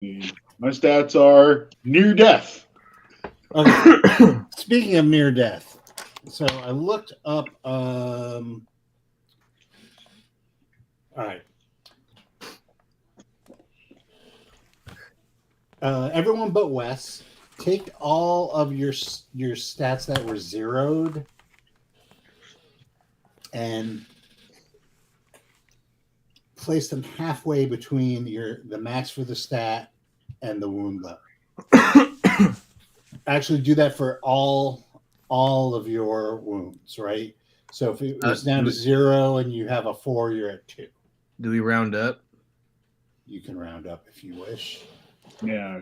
My stats are near death. Okay. Speaking of near death, so I looked up. All right. Everyone but Wes, take all of your stats that were zeroed and place them halfway between the max for the stat and the wound level. Actually, do that for all of your wounds, right? So if it was down to 0 and you have a 4, you're at 2. Do we round up? You can round up if you wish. Yeah.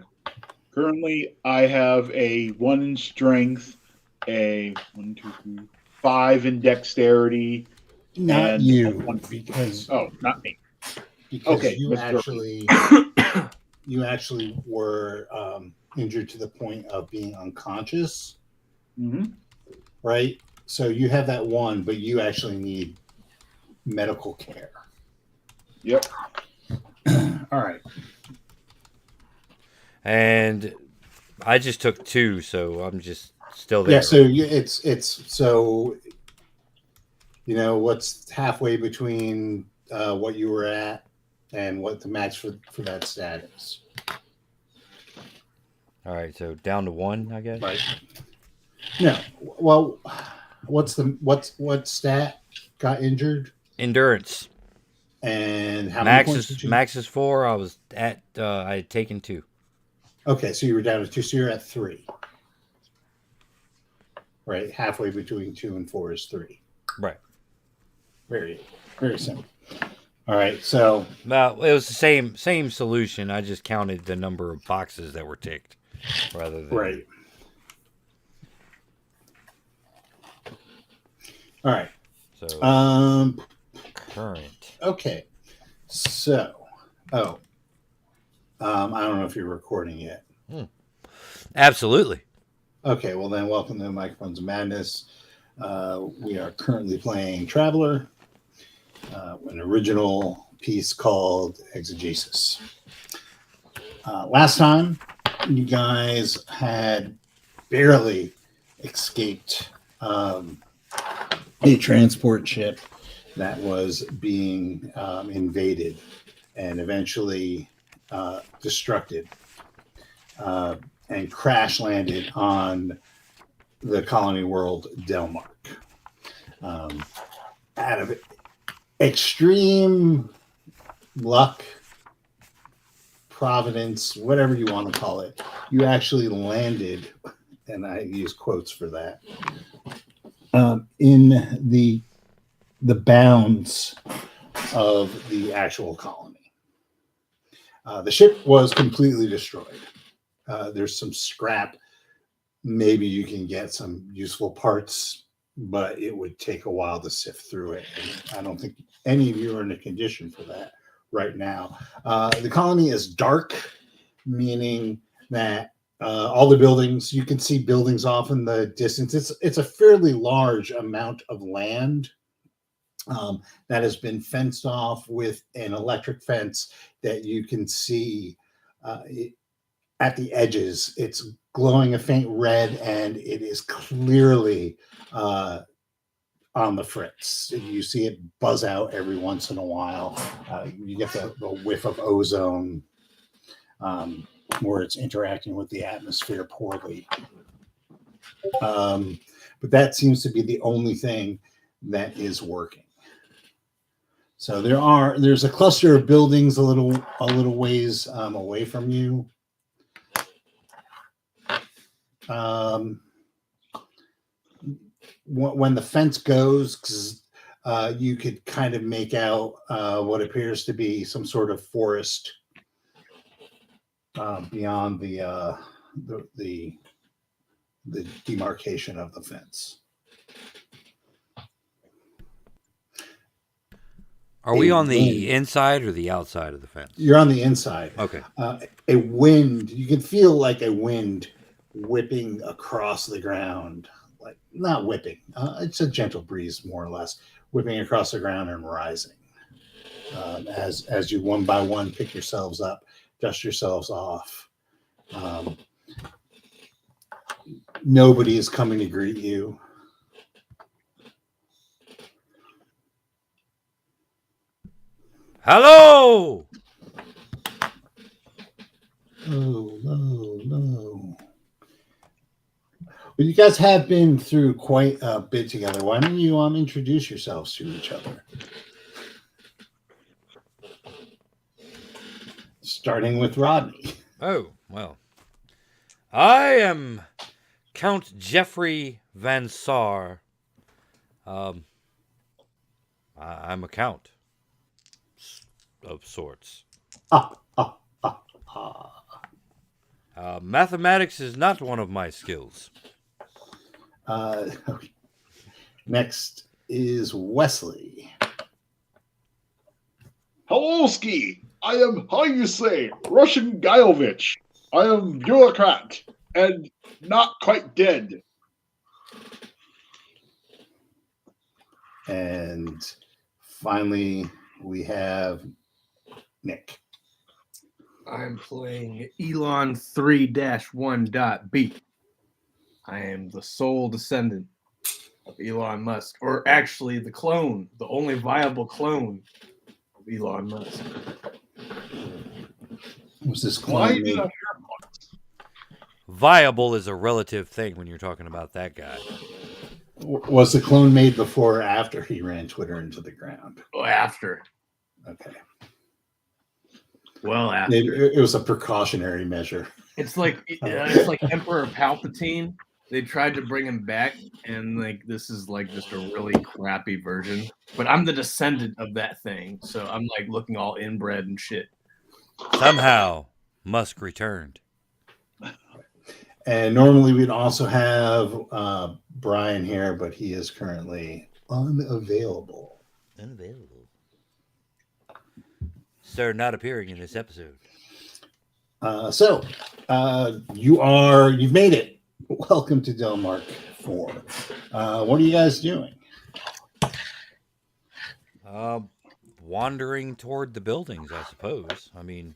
Currently, I have a 1 in strength, a 1, 2, 3, 5 in dexterity, Not and you, because not me. Okay, you Mr. actually were injured to the point of being unconscious, right? So you have that 1, but you actually need medical care. Yep. All right. And I just took 2, so I'm just still there. Yeah. So it's so what's halfway between what you were at and what the max for that stat is. All right, so down to 1, I guess. Right. No. Well, what stat got injured? Endurance. And how many points did you? Max is 4. I was at. I had taken 2. Okay, so you were down to 2. So you're at 3. Right, halfway between 2 and 4 is 3. Right. Very, very simple. All right, so well, it was the same solution. I just counted the number of boxes that were ticked, rather than right. All right. So current. Okay. So, I don't know if you're recording yet. Absolutely. Okay, well then, welcome to Microphones of Madness. We are currently playing Traveler, an original piece called Exegesis. Last time, you guys had barely escaped a transport ship that was being invaded and eventually destructed and crash landed on the colony world Delmark. Out of extreme luck, providence, whatever you want to call it, you actually landed, and I use quotes for that, in the bounds of the actual colony. The ship was completely destroyed. There's some scrap. Maybe you can get some useful parts, but it would take a while to sift through it. And I don't think any of you are in a condition for that right now. The colony is dark, meaning that all the buildings, you can see buildings off in the distance. It's a fairly large amount of land that has been fenced off with an electric fence that you can see at the edges. It's glowing a faint red, and it is clearly on the fritz. You see it buzz out every once in a while. You get the whiff of ozone where it's interacting with the atmosphere poorly. But that seems to be the only thing that is working. So there's a cluster of buildings a little ways away from you. When the fence goes, you could kind of make out what appears to be some sort of forest beyond the demarcation of the fence. Are we on the inside or the outside of the fence? You're on the inside. Okay. A wind, you can feel like a wind whipping across the ground. Like, not whipping. It's a gentle breeze, more or less, whipping across the ground and rising. As you one by one pick yourselves up dust yourselves off. Nobody is coming to greet you. Hello! No. But you guys have been through quite a bit together. Why don't you introduce yourselves to each other? Starting with Rodney. Oh, well. I am Count Jeffrey Van Saar. I'm a count of sorts. Ah, ah, ah, ah. Mathematics is not one of my skills. Next is Wesley. Hello, Ski. I am, how you say, Russian Guyovich. I am bureaucrat and not quite dead. And finally, we have Nick. I'm playing Elon 3-1.B. I am the sole descendant of Elon Musk, or actually the clone, the only viable clone of Elon Musk. Was this Why clone did made? I Viable is a relative thing when you're talking about that guy. Was the clone made before or after he ran Twitter into the ground? Oh, after. Okay. Well, after. It was a precautionary measure. It's like Emperor Palpatine. They tried to bring him back, and like this is like just a really crappy version. But I'm the descendant of that thing, so I'm like looking all inbred and shit. Somehow, Musk returned. And normally we'd also have Brian here, but he is currently unavailable. Unavailable. Sir, not appearing in this episode. So you've made it. Welcome to Delmark 4. What are you guys doing? Wandering toward the buildings, I suppose. I mean,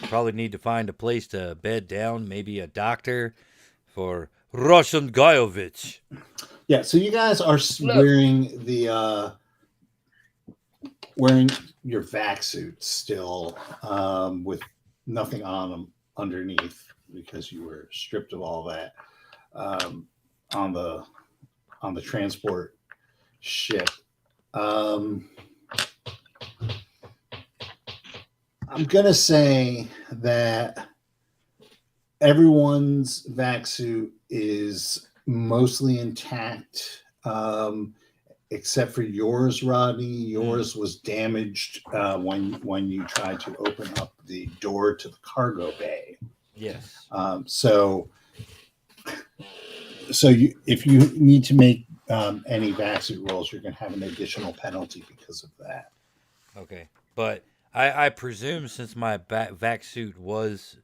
probably need to find a place to bed down, maybe a doctor for Russian Guyovich. Yeah, so you guys are wearing wearing your vac suits still, with nothing on them underneath because you were stripped of all that on the transport ship. I'm gonna say that everyone's vac suit is mostly intact, except for yours, Rodney. Yours was damaged when you tried to open up the door to the cargo bay. Yes. So if you need to make any vac suit rolls, you're going to have an additional penalty because of that. Okay, but I presume since my vac suit was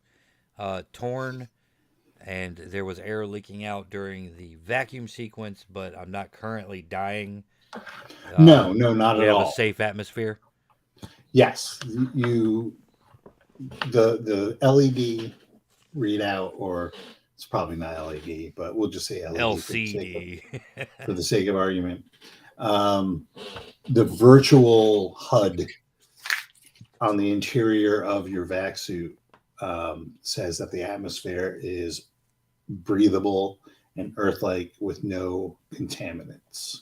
torn and there was air leaking out during the vacuum sequence, but I'm not currently dying. No, not we at have all. A safe atmosphere. Yes, the LED readout, or it's probably not LED, but we'll just say LED LCD for the sake of argument. The virtual HUD on the interior of your vac suit says that the atmosphere is breathable and Earth-like with no contaminants.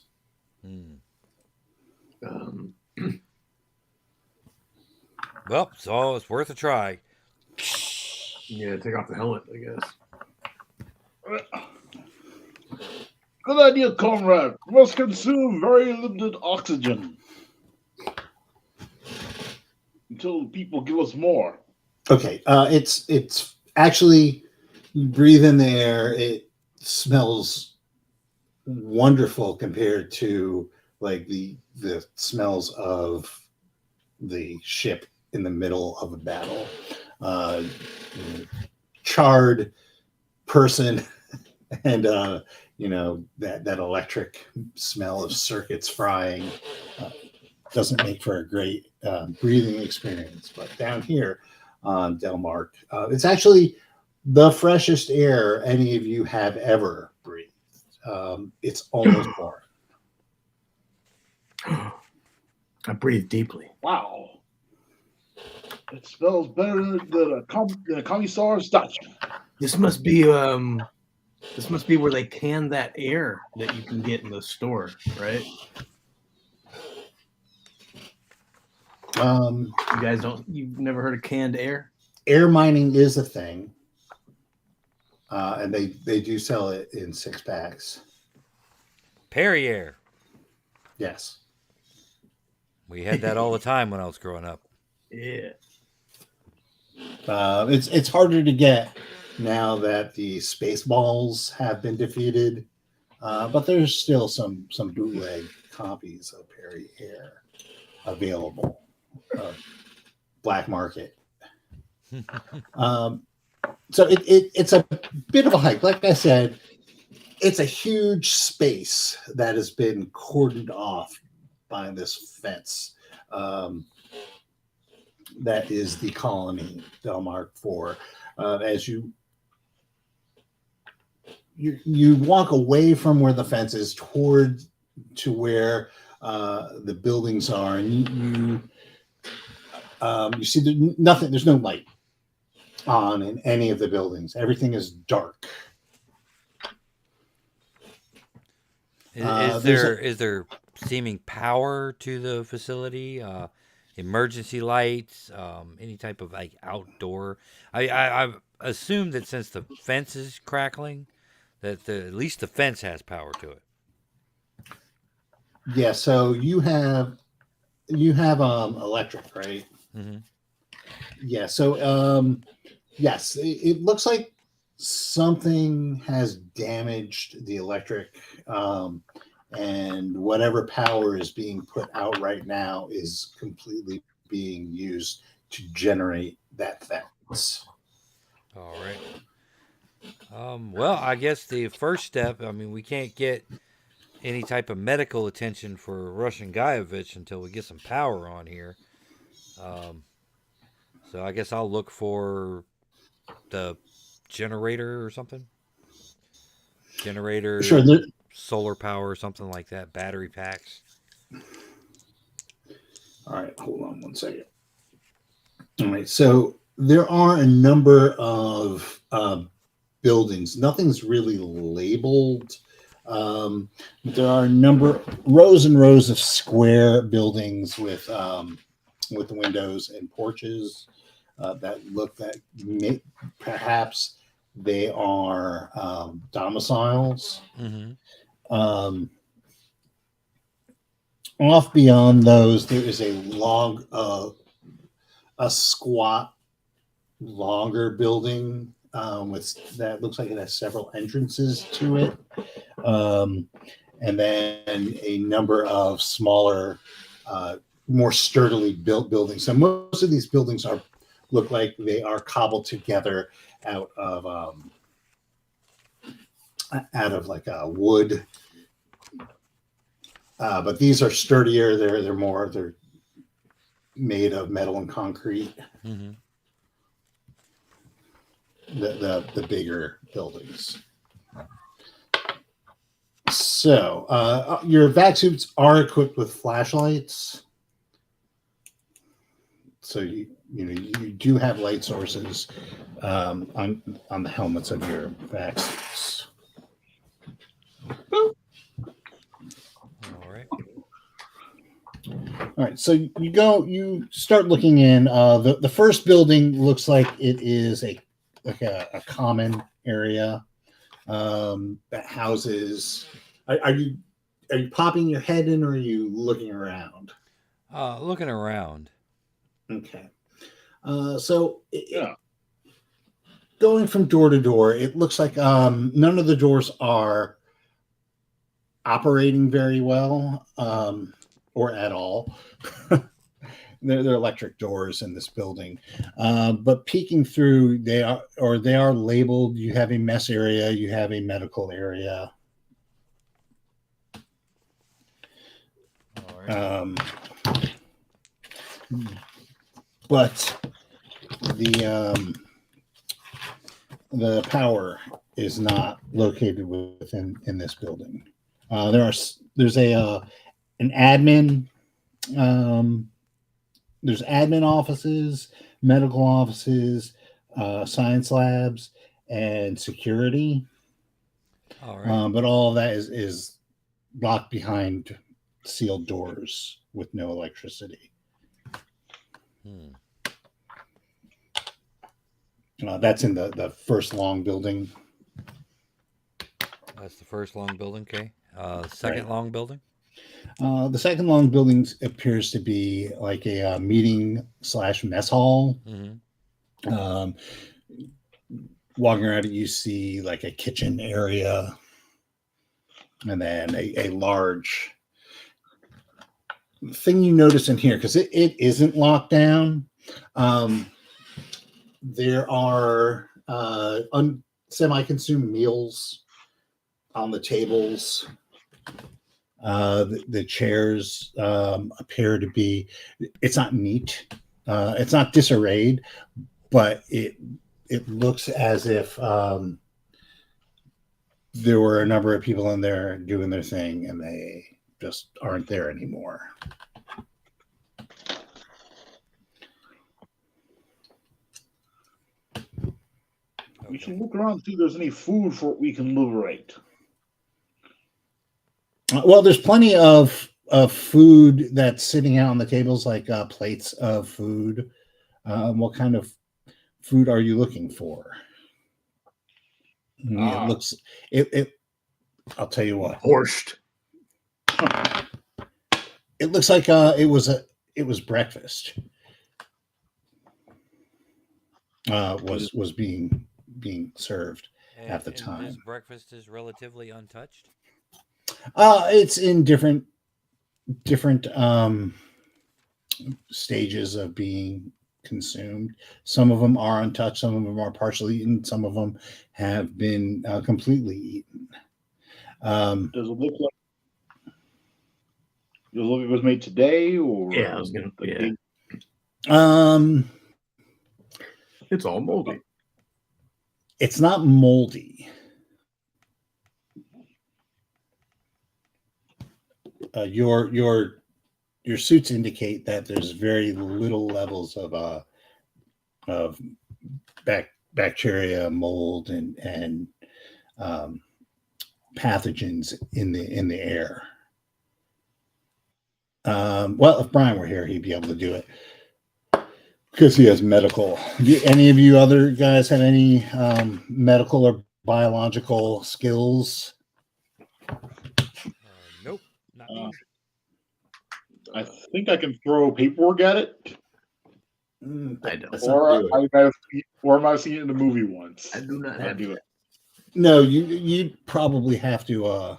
Well, so it's worth a try. Yeah, take off the helmet, I guess. Good idea, comrade. We must consume very limited oxygen until people give us more. Okay, it's actually, you breathe in the air, it smells wonderful compared to like the smells of the ship in the middle of a battle. Charred person and that electric smell of circuits frying doesn't make for a great breathing experience. But down here, on Delmark. It's actually the freshest air any of you have ever breathed. It's almost boring. I breathe deeply. Wow. It smells better than the commissar's Dutch. This must be where they can that air that you can get in the store, right? You've never heard of canned air? Air mining is a thing, and they do sell it in 6-packs. Perrier. Yes. We had that all the time when I was growing up. Yeah. It's harder to get now that the Spaceballs have been defeated, but there's still some bootleg copies of Perrier available, black market. So it's a bit of a hike. Like I said, it's a huge space that has been cordoned off by this fence. That is the colony Delmark 4. As you walk away from where the fence is toward to where the buildings are, and you see nothing. There's no light on in any of the buildings. Everything is dark. Is there seeming power to the facility? Emergency lights? Any type of like outdoor? I assume that since the fence is crackling, that at least the fence has power to it. Yeah. So you have electric, right? Mm-hmm. Yeah. So yes, it looks like something has damaged the electric, and whatever power is being put out right now is completely being used to generate that fence. All right. Well, I guess the first step. I mean, we can't get any type of medical attention for Russian Guyevich until we get some power on here. So I guess I'll look for the generator or something. Generator, Sure. solar power, or something like that. Battery packs. All right, hold on one second. All right, so there are a number of buildings. Nothing's really labeled. There are rows and rows of square buildings with windows and porches that look perhaps they are domiciles. Mm-hmm. Off beyond those, there is a squat, longer building with that looks like it has several entrances to it, and then a number of smaller, more sturdily built buildings. So most of these buildings look like they are cobbled together out of like a wood. But these are sturdier. They're made of metal and concrete. Mm-hmm. The bigger buildings. So your vac suits are equipped with flashlights. So you do have light sources on the helmets of your vac suits. All right, so you start looking in. The first building looks like it is a common area that houses. Are you popping your head in, or are you looking around? Looking around. Okay. Going from door to door, it looks like none of the doors are operating very well. Or at all. They're electric doors in this building, but peeking through, they are labeled. You have a mess area, you have a medical area. All right. But the power is not located within in this building. There's a an admin. Um, there's admin offices, medical offices, science labs, and security. All right. But all of that is locked behind sealed doors with no electricity. Hmm. That's in the first long building. That's the first long building. Okay. Second Right. long building. The second long building appears to be like a meeting slash mess hall. Mm-hmm. Um, Walking around it, you see like a kitchen area and then a large thing you notice in here, because it isn't locked down. There are semi-consumed meals on the tables. The chairs appear to be, it's not neat. It's not disarrayed, but it looks as if there were a number of people in there doing their thing and they just aren't there anymore. We Okay. should look around and see if there's any food for we can liberate. Well, there's plenty of food that's sitting out on the tables, like plates of food. What kind of food are you looking for? It looks it. I'll tell you what. Borscht. It looks like it was breakfast. Was being served at the And time. this breakfast is relatively untouched. It's in different stages of being consumed. Some of them are untouched, some of them are partially eaten, some of them have been completely eaten. Does it look like it was made today, or Yeah, I was gonna. the Yeah, day- um, it's all moldy. it's not moldy. Your suits indicate that there's very little levels of bacteria, mold, and pathogens in the air. Well, if Brian were here, he'd be able to do it because he has medical. Any of you other guys have any medical or biological skills? Nope. Not me. I think I can throw paperwork at it, I don't. That's not or do it. I might have, or I might have seen it in the movie once. I do not I'll have do that. it. No, you probably have to.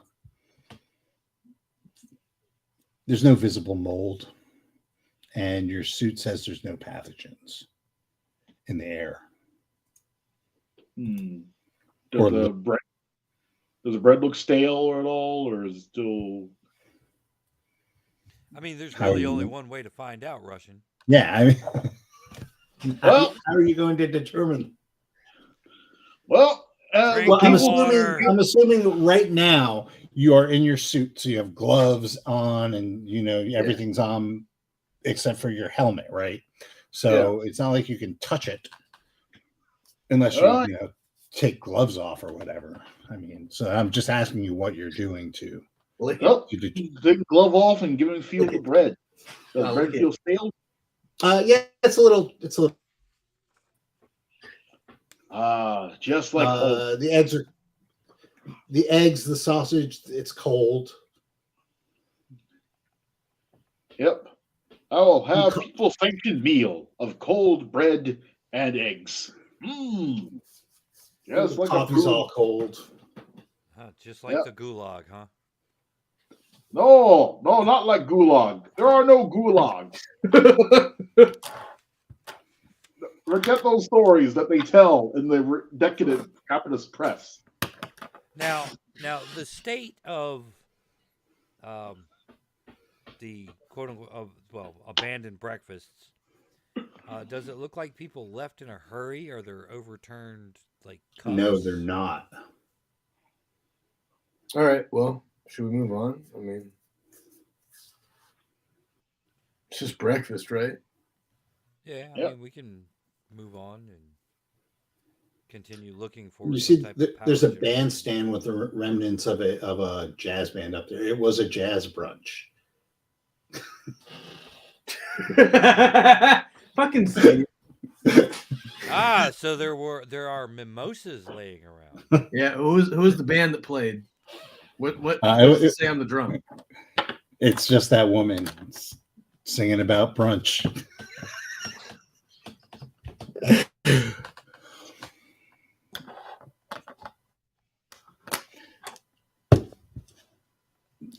There's no visible mold, and your suit says there's no pathogens in the air. Hmm. Or Does the bread look stale at all, or is it still? I mean, there's How really you- only one way to find out, Russian. Yeah, I mean, Well- how are you going to determine? Well, Drink Well, I'm People assuming water. I'm assuming right now you are in your suit, so you have gloves on, and everything's on except for your helmet, right? So it's not like you can touch it unless you take gloves off or whatever. I mean, so I'm just asking you what you're doing to. well, to det- take the glove off and give him a feel of the bread. Does Oh, bread look at- feel stale? Yeah, it's a little. Just like cold. The eggs, the sausage. It's cold. Yep. I will have people sanctioned meal of cold bread and eggs. Mmm. Just like a Coffee's food. all cold. Just like Yep. the gulag, huh? No, not like gulag. There are no gulags. Forget those stories that they tell in the decadent capitalist press. Now, the state of the quote unquote abandoned breakfasts Does it look like people left in a hurry, or they're overturned like No, cups? they're not. All right. Well, should we move on? I mean, it's just breakfast, right? Yeah, I Yep. mean we can move on and continue looking for You some see, type of there's power a generation. bandstand with the remnants of a jazz band up there. It was a jazz brunch. Fucking Steve. Ah, so there are mimosas laying around. Yeah, who was the band that played? What Uh, does it it- say on the drum? It's just that woman singing about brunch.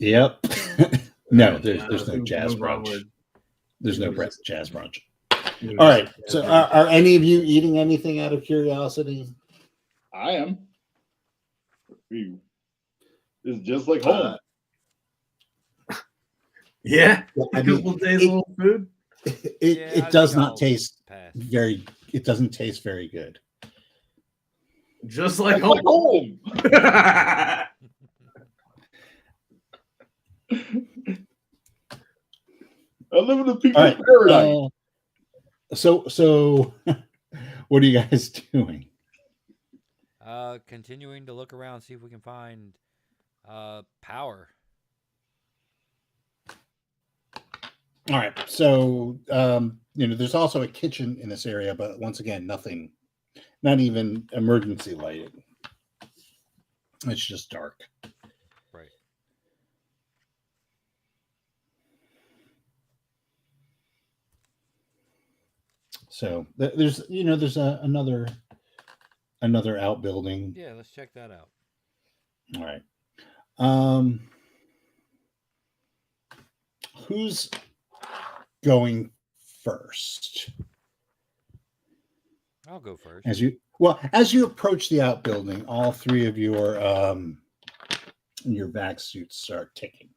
Yep. No, there's no jazz move brunch. onward. There's no Move jazz brunch. move All right. jazz So, brunch. are any of you eating anything out of curiosity? I am. This is just like Uh, home. Yeah, Well, a I mean, couple days old food. it I does think not I'll taste pass. very. It doesn't taste very good. Just like Just like home. home. I live in a people's All right. paradise. So, what are you guys doing? Continuing to look around, see if we can find power. All right. So, there's also a kitchen in this area, but once again, nothing, not even emergency lighting. It's just dark. Right. So there's another outbuilding. Yeah, let's check that out. All right. Who's going first? I'll go first. As you approach the outbuilding, all three of your vac suits start ticking.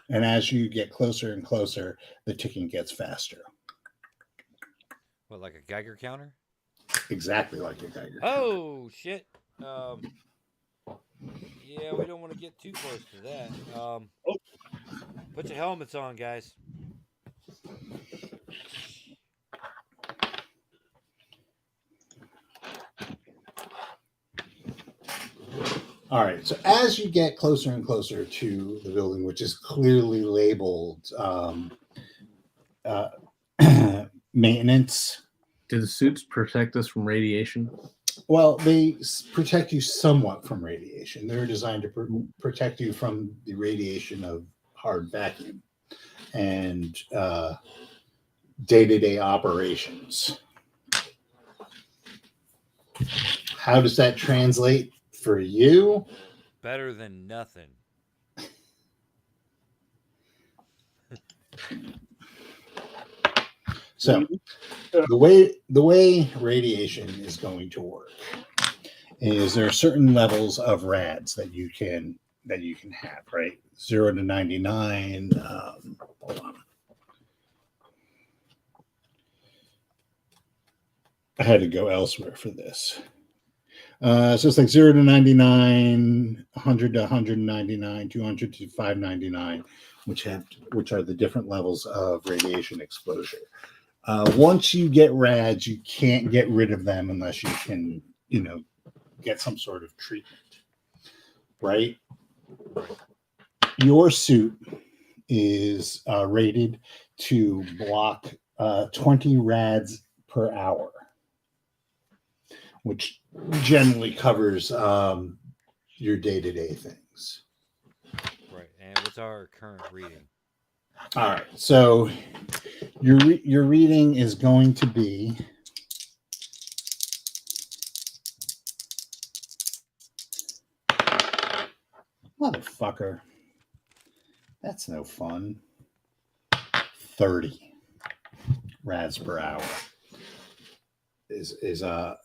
And as you get closer and closer, the ticking gets faster. What, like a Geiger counter? Exactly like your Geiger. Oh shit. Yeah, we don't want to get too close to that. Put your helmets on, guys. All right. So as you get closer and closer to the building, which is clearly labeled maintenance. Do the suits protect us from radiation? Well, they protect you somewhat from radiation. They're designed to protect you from the radiation of hard vacuum and day-to-day operations. How does that translate for you? Better than nothing. So the way radiation is going to work is there are certain levels of rads that you can have, right? 0 to 99. Hold on. I had to go elsewhere for this. So it's like 0 to 99, 100 to 199, 200 to 599, which are the different levels of radiation exposure. Once you get rads, you can't get rid of them unless you can, get some sort of treatment, right? Your suit is rated to block 20 rads per hour, which generally covers your day-to-day things. Right. And what's our current reading? All right. So your reading is going to be motherfucker. That's no fun. 30 rads per hour is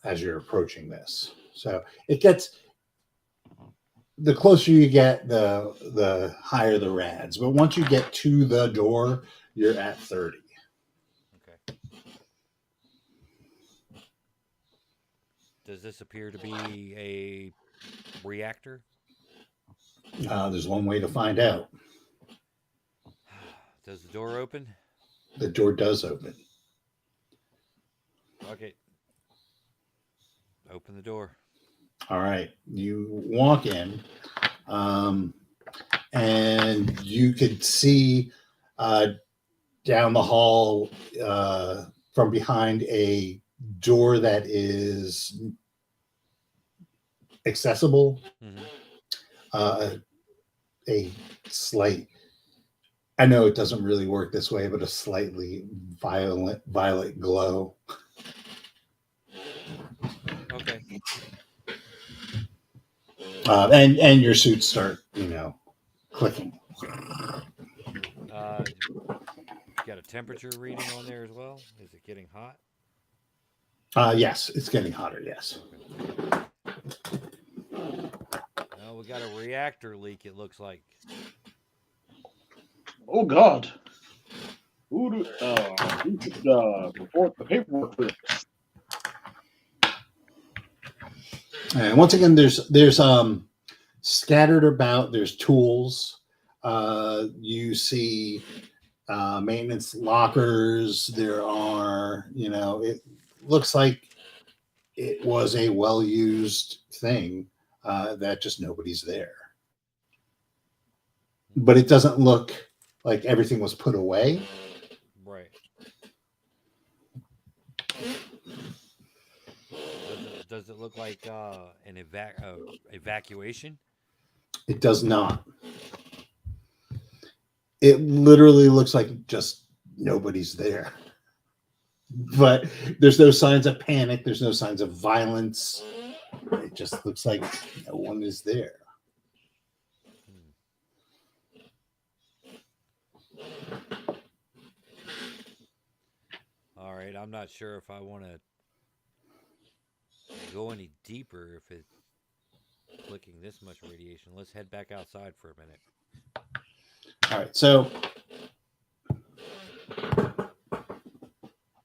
as you're approaching this. So it gets, the closer you get, the higher the rads. But once you get to the door, you're at 30. Does this appear to be a reactor? There's one way to find out. Does the door open? The door does open. Okay. Open the door. All right. You walk in, and you could see down the hall from behind a door that is accessible. Mm-hmm. A slight, I know it doesn't really work this way, but a slightly violet glow. Okay. And your suits start, clicking. Got a temperature reading on there as well? Is it getting hot? Yes, it's getting hotter. Yes. We got a reactor leak, it looks like. Oh God! Who should report the paperwork for this? And once again, there's scattered about. There's tools. You see maintenance lockers. There are, it looks like it was a well-used thing that just nobody's there. But it doesn't look like everything was put away. Right. Does it look like an evacuation? It does not. It literally looks like just nobody's there. But there's no signs of panic. There's no signs of violence. It just looks like no one is there. All right, I'm not sure if I want to go any deeper if it's flicking this much radiation. Let's head back outside for a minute. All right, so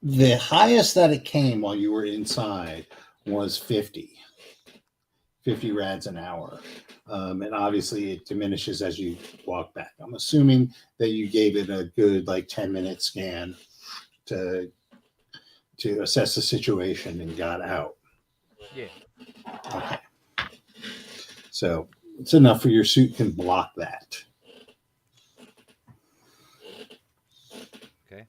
the highest that it came while you were inside was 50 rads an hour. And obviously it diminishes as you walk back. I'm assuming that you gave it a good 10-minute scan to assess the situation and got out. Yeah. Okay. So it's enough for your suit can block that. Okay.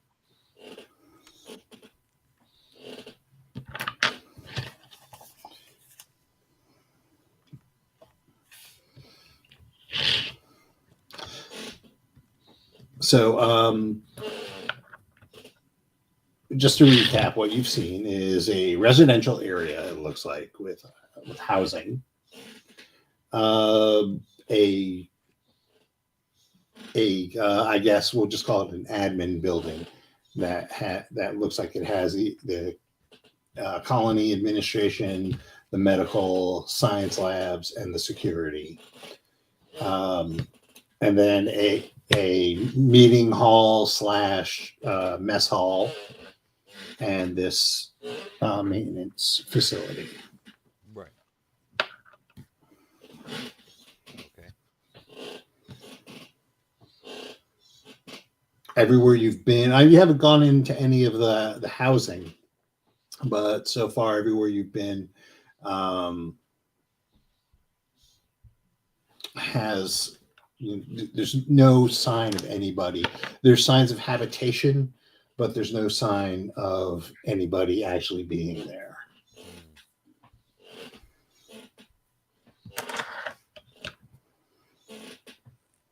So, just to recap, what you've seen is a residential area. It looks like with housing, I guess we'll just call it an admin building that looks like it has the colony administration, the medical science labs, and the security, and then a meeting hall / mess hall, and this maintenance facility. Right. Okay. Everywhere you've been, you haven't gone into any of the housing, but so far everywhere you've been has, there's no sign of anybody. There's signs of habitation, but there's no sign of anybody actually being there.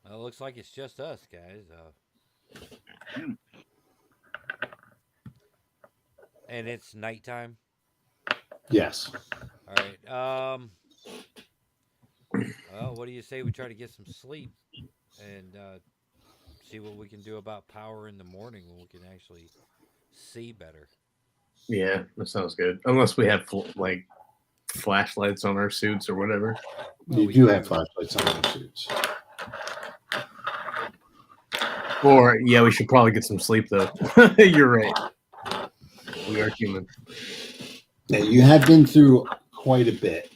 Well, it looks like it's just us, guys. And it's nighttime. Yes. All right. Well, what do you say we try to get some sleep and see what we can do about power in the morning when we can actually see better? Yeah, that sounds good. Unless we have flashlights on our suits or whatever. Well, You do have flashlights on your suits. Or yeah, we should probably get some sleep though. You're right. We are human. Yeah, you have been through quite a bit.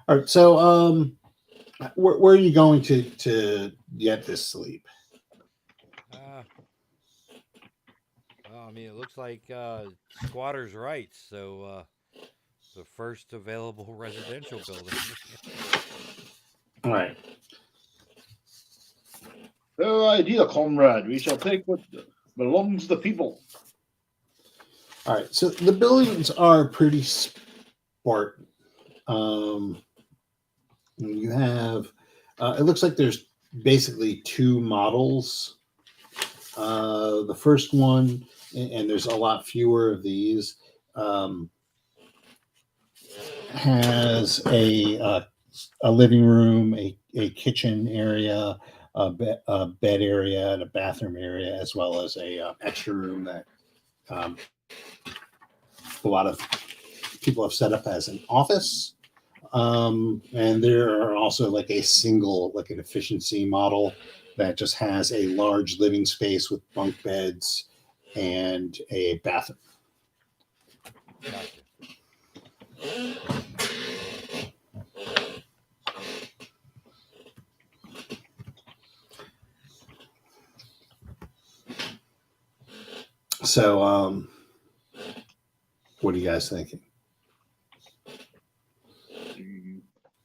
All right, so where are you going to get this sleep? Well, I mean, it looks like squatters' rights. So the first available residential building. All right. No idea, comrade. We shall take what belongs to the people. All right. So the buildings are pretty Spartan. You have, it looks like there's basically two models. The first one, and there's a lot fewer of these, has a living room, a kitchen area, a bed area, and a bathroom area, as well as a extra room that a lot of people have set up as an office. And there are also like a single, like an efficiency model that just has a large living space with bunk beds and a bathroom. Gotcha. So, what are you guys thinking?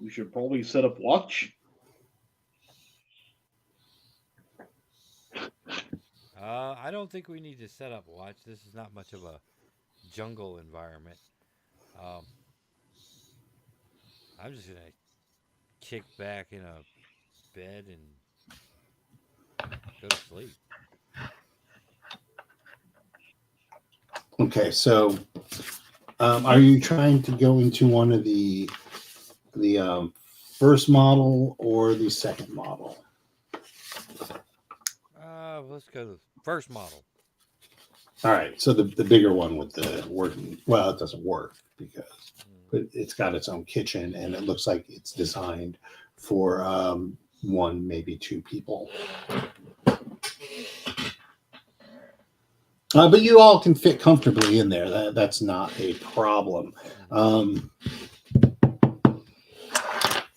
We should probably set up watch. I don't think we need to set up watch. This is not much of a jungle environment. I'm just gonna kick back in a bed and go to sleep. Okay, so are you trying to go into one of the first model or the second model? Let's go to the first model. All right, so the bigger one with the working, well, it doesn't work because but it's got its own kitchen and it looks like it's designed for one, maybe two people. But you all can fit comfortably in there. That's not a problem.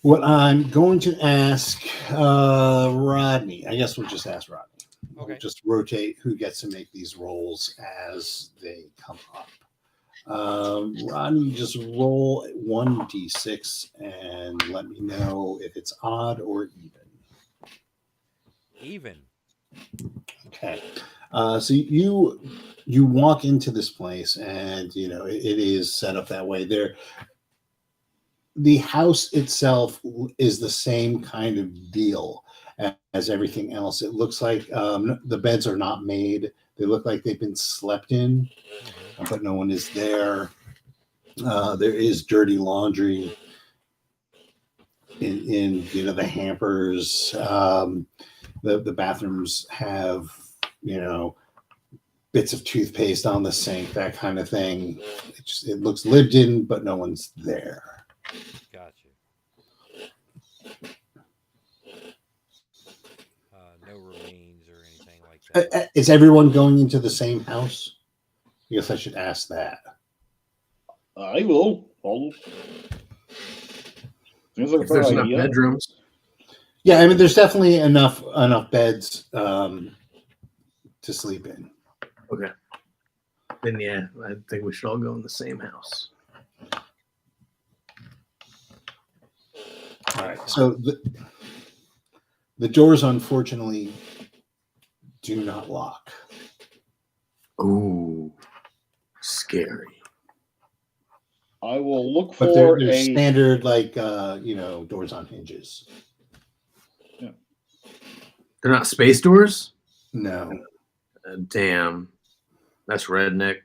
What I'm going to ask Rodney, I guess we'll just ask Rodney. Okay. We'll just rotate who gets to make these rolls as they come up. Rodney, just roll 1d6 and let me know if it's odd or even. Even. Okay. So you walk into this place and you know it is set up that way. The house itself is the same kind of deal as everything else. It looks like the beds are not made. They look like they've been slept in, but no one is there. There is dirty laundry in you know the hampers. The bathrooms have you know bits of toothpaste on the sink, that kind of thing. It looks lived in, but no one's there. Gotcha. No remains or anything like that. Is everyone going into the same house? I guess I should ask that. I will follow. Seems like a If there's fair enough idea. bedrooms. Yeah, I mean, there's definitely enough beds to sleep in. Okay. Then yeah, I think we should all go in the same house. All right. So the doors, unfortunately, do not lock. Ooh, scary. I will look But for they're a standard, like, you know, doors on hinges. They're not space doors? No. Damn. That's redneck.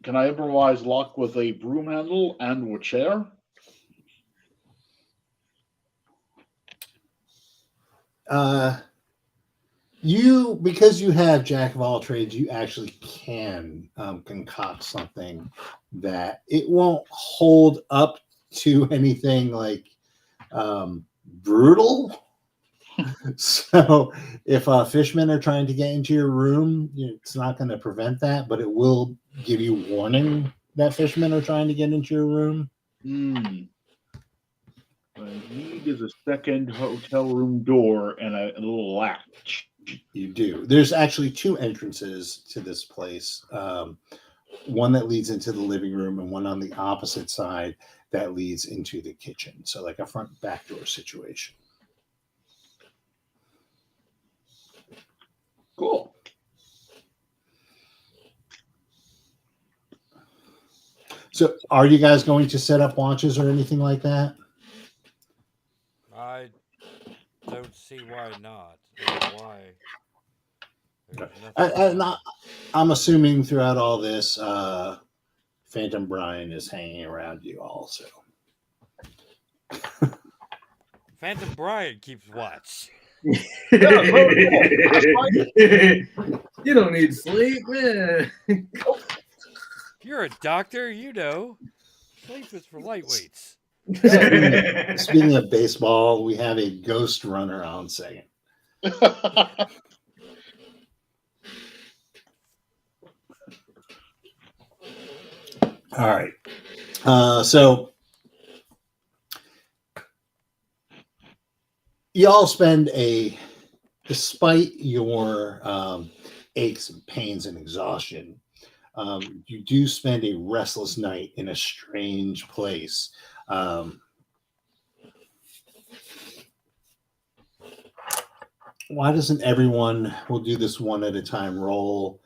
Can I improvise lock with a broom handle and a chair? Because you have Jack of all trades, you actually can concoct something that it won't hold up to anything like brutal, So if fishmen are trying to get into your room, it's not going to prevent that, but it will give you warning that fishmen are trying to get into your room. What I need is a second hotel room door and a little latch. You do. There's actually two entrances to this place. One that leads into the living room and one on the opposite side that leads into the kitchen. So like a front back door situation. Cool. So are you guys going to set up watches or anything like that? I don't see why not. Or why? There's nothing. I'm assuming throughout all this, Phantom Brian is hanging around you also. Phantom Brian keeps watch. You don't need sleep. You're a doctor, you know. Sleep is for lightweights. Speaking of baseball, we have a ghost runner on second. All right. So y'all spend despite your aches and pains and exhaustion, you do spend a restless night in a strange place. Why doesn't everyone, we'll do this one at a time, roll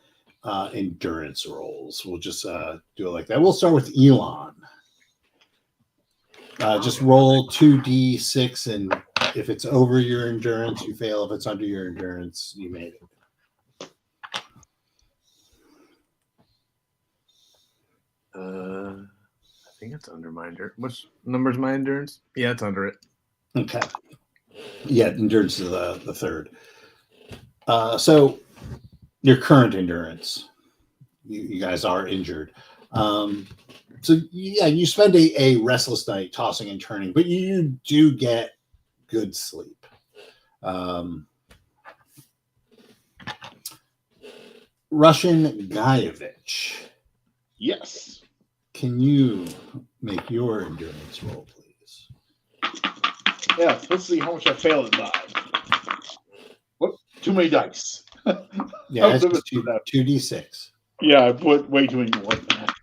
endurance rolls. We'll just do it like that. We'll start with Elon. Just roll 2d6, and if it's over your endurance, you fail. If it's under your endurance, you made it. I think it's under my endurance. Which number's my endurance? Yeah, it's under it. Okay. Yeah, endurance is the third. So your current endurance, you guys are injured. So yeah, you spend a restless night tossing and turning, but you do get good sleep. Russian Guyevich. Yes. Can you make your endurance roll, please? Yeah, let's see how much I failed at by. Whoop, too many dice. Yeah, it's just 2d6. Yeah, I put way too many more than that.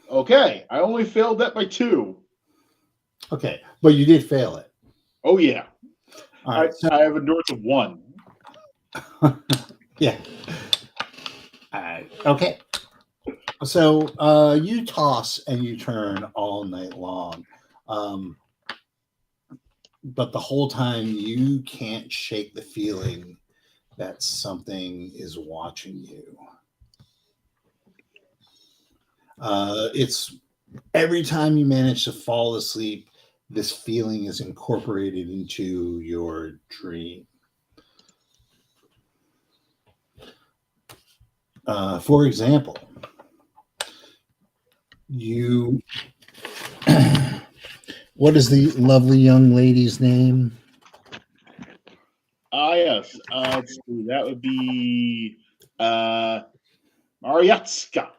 Okay, I only failed that by 2. Okay, but you did fail it. Oh, yeah. All right, I have endurance of 1. Yeah. Okay. So you toss and you turn all night long. But the whole time you can't shake the feeling that something is watching you. It's every time you manage to fall asleep, this feeling is incorporated into your dream. For example, you. What is the lovely young lady's name? Yes. Let's see. That would be Mariatska.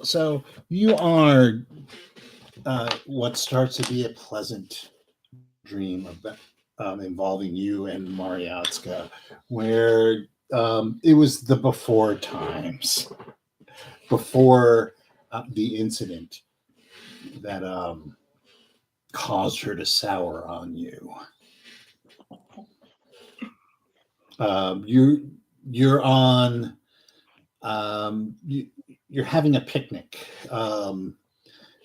So you are what starts to be a pleasant dream involving you and Mariatska, where it was the before times, before the incident that caused her to sour on you. You're on. You're having a picnic.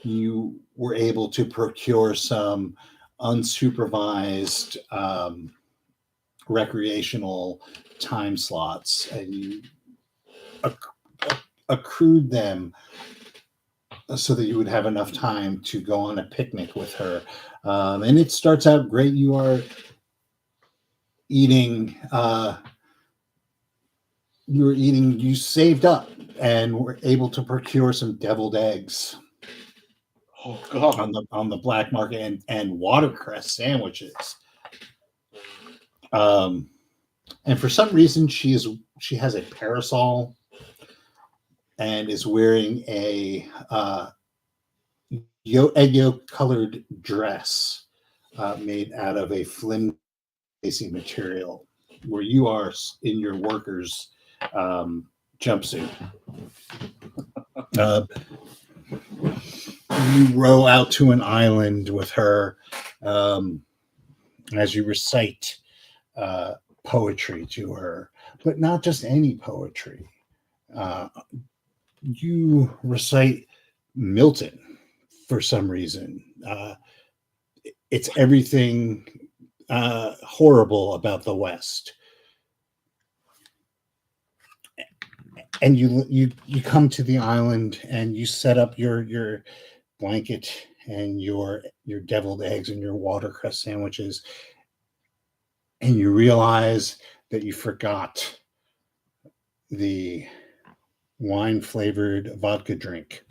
You were able to procure some unsupervised recreational time slots, and you accrued them so that you would have enough time to go on a picnic with her. And it starts out great. You are eating. You saved up and were able to procure some deviled eggs. Oh God. on the black market, and watercress sandwiches. And for some reason, she has a parasol and is wearing a egg yolk colored dress made out of a flimsy material, where you are in your workers jumpsuit. You row out to an island with her as you recite poetry to her, but not just any poetry. You recite Milton for some reason. It's everything horrible about the West. And you come to the island and you set up your blanket and your deviled eggs and your watercress sandwiches, and you realize that you forgot the wine flavored vodka drink.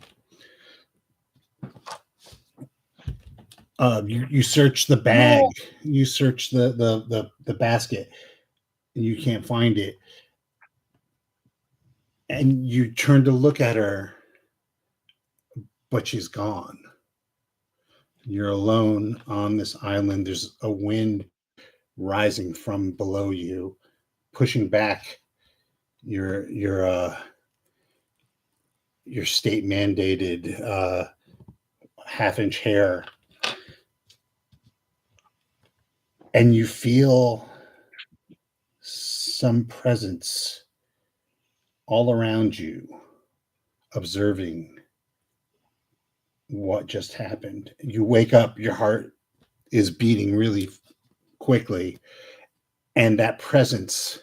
You search the bag, you search the basket, and you can't find it. And you turn to look at her, but she's gone. You're alone on this island. There's a wind rising from below you, pushing back your state mandated half-inch hair, and you feel some presence all around you, observing what just happened. You wake up, your heart is beating really quickly, and that presence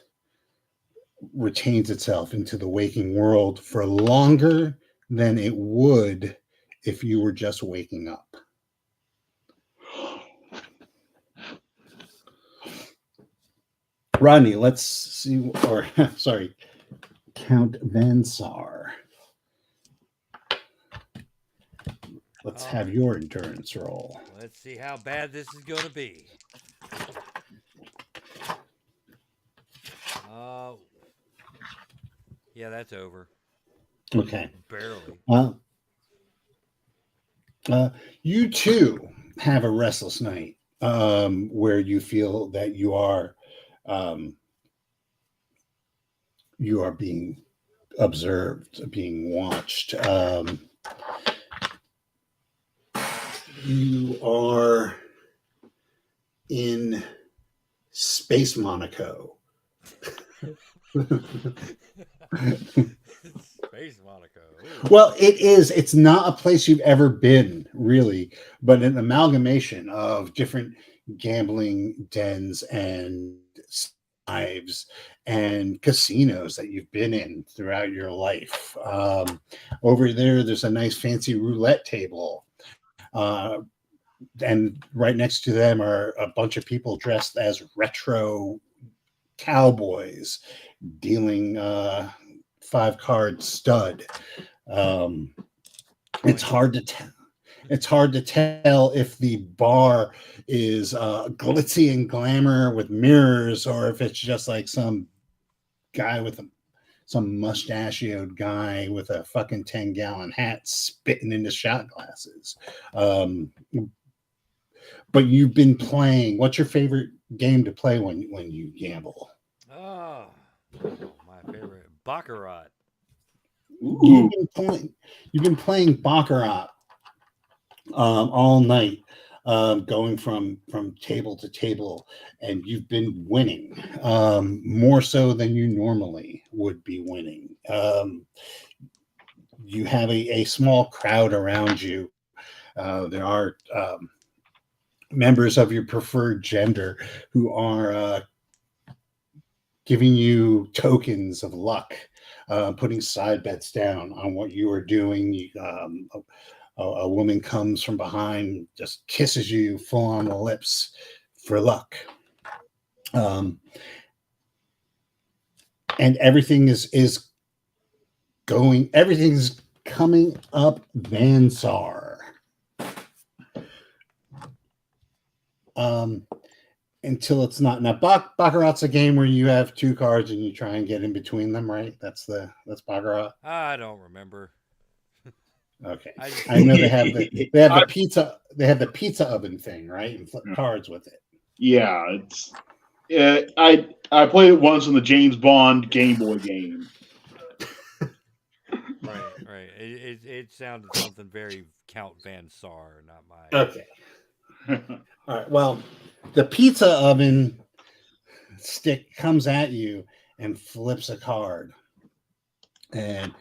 retains itself into the waking world for longer than it would if you were just waking up. Rodney, let's see, or sorry, Count Vansar. Let's have your endurance roll. Let's see how bad this is going to be. Yeah, that's over. Okay. Barely. You too have a restless night where you feel that you are being observed, being watched. You are in Space Monaco. Space Monaco. Well, it is. It's not a place you've ever been, really, but an amalgamation of different gambling dens and knives and casinos that you've been in throughout your life. Over there's a nice fancy roulette table. And right next to them are a bunch of people dressed as retro cowboys dealing 5-card stud. It's hard to tell. It's hard to tell if the bar is glitzy and glamour with mirrors, or if it's just like some guy with some mustachioed guy with a fucking 10-gallon hat spitting into shot glasses. But you've been playing. What's your favorite game to play when you gamble? Oh, my favorite, Baccarat. You've been playing Baccarat all night, going from table to table, and you've been winning more so than you normally would be winning. You have a small crowd around you. There are members of your preferred gender who are giving you tokens of luck, putting side bets down on what you are doing. A woman comes from behind, just kisses you full on the lips for luck. And everything's coming up Vansar. until it's not. Now, Baccarat's a game where you have two cards and you try and get in between them, right? That's Baccarat. I don't remember. Okay, I I know they have the I- pizza. They have the pizza oven thing, right? And flip cards with it. Yeah, it's. I played it once on the James Bond Game Boy game. Right. It sounded something very Count Van Sar, not my. Okay. All right. Well, the pizza oven stick comes at you and flips a card, and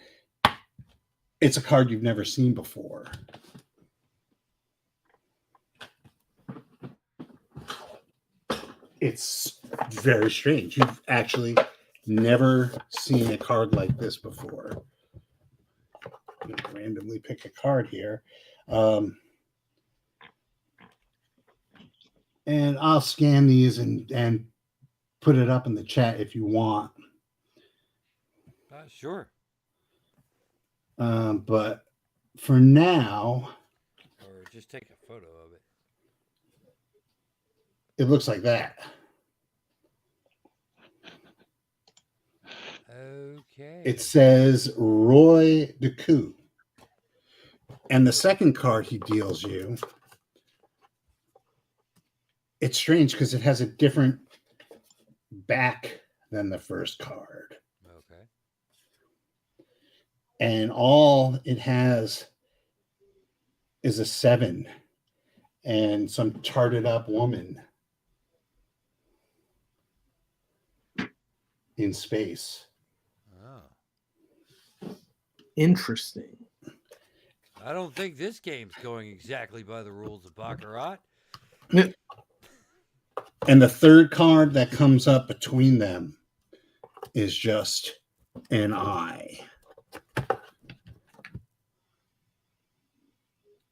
it's a card you've never seen before. It's very strange. You've actually never seen a card like this before. I'm going to randomly pick a card here. And I'll scan these and put it up in the chat if you want. Sure. But for now, Or just take a photo of it. it looks like that. Okay. It says Roy Decoux. And the second card he deals you, it's strange because it has a different back than the first card. Okay. And all it has is a 7 and some charted up woman in space. Oh. Interesting. I don't think this game's going exactly by the rules of Baccarat. And the third card that comes up between them is just an eye.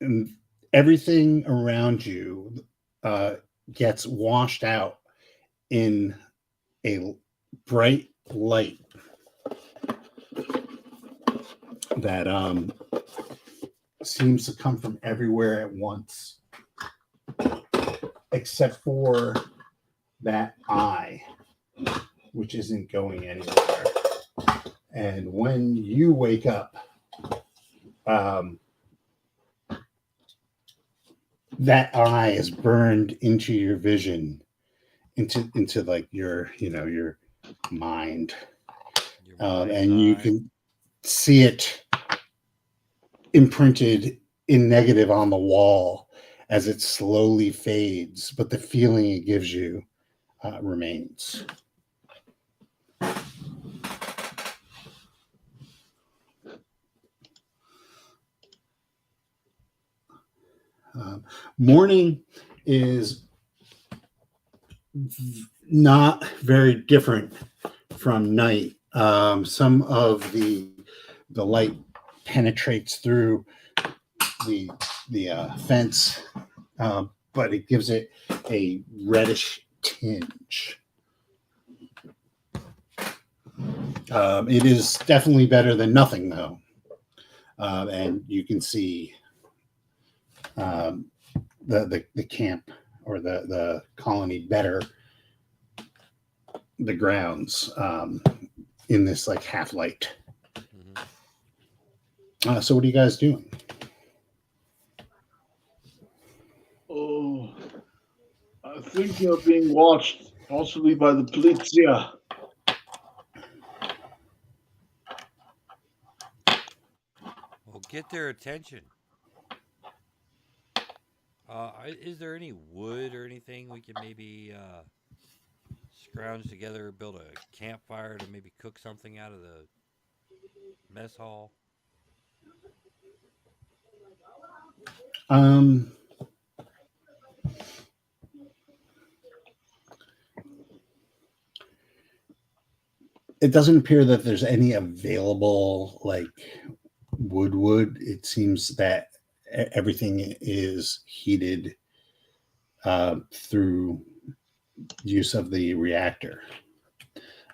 And everything around you gets washed out in a bright light that seems to come from everywhere at once, except for that eye, which isn't going anywhere. And when you wake up, that eye is burned into your vision, into like your mind, Your mind's and you eye. can see it imprinted in negative on the wall as it slowly fades, but the feeling it gives you remains. Morning is not very different from night. Some of the light penetrates through the fence, but it gives it a reddish tinge. It is definitely better than nothing, though, and you can see the camp or the colony better, the grounds in this like half light. Mm-hmm. So what are you guys doing? Oh, I think you're being watched, possibly by the polizia. Well, get their attention. Is there any wood or anything we can maybe scrounge together, build a campfire to maybe cook something out of the mess hall? It doesn't appear that there's any available like wood. It seems that everything is heated through use of the reactor.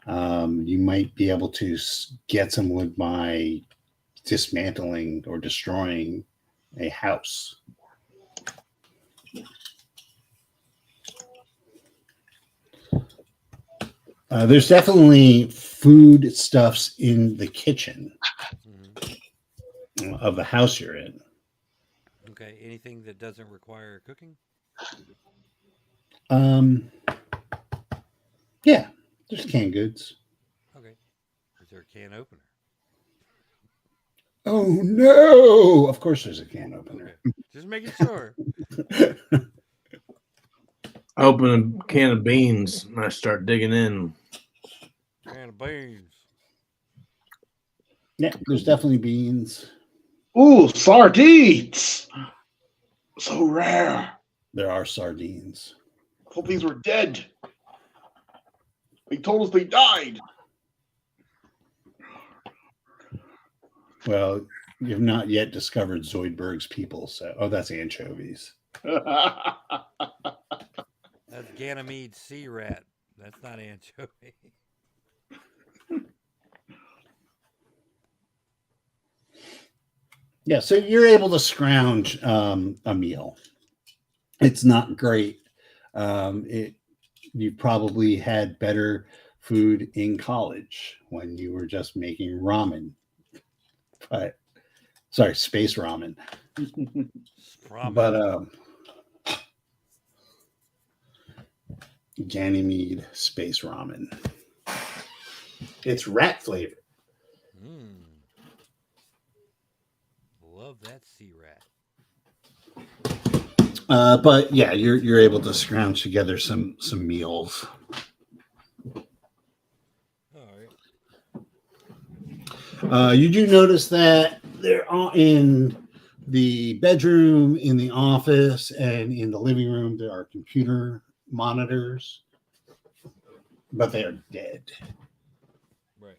You might be able to get some wood by dismantling or destroying a house. There's definitely food stuffs in the kitchen Hmm. of the house you're in. Okay. Anything that doesn't require cooking? Um, yeah, there's canned goods. Okay. Is there a can opener? Oh no! Of course, there's a can opener. Okay. Just making sure. I open a can of beans and I start digging in. Can of beans. Yeah, there's definitely beans. Ooh, sardines! So rare. There are sardines. I thought these were dead. They told us they died. Well, you've not yet discovered Zoidberg's people, so that's anchovies. That's Ganymede sea rat. That's not anchovy. Yeah, so you're able to scrounge a meal. It's not great. You probably had better food in college when you were just making ramen. But sorry, space ramen. But Ganymede space ramen. It's rat flavored. Mm. Love that sea rat. But yeah, you're able to scrounge together some meals. All right. You do notice that they're all in the bedroom, in the office, and in the living room. There are computer monitors, but they are dead. Right.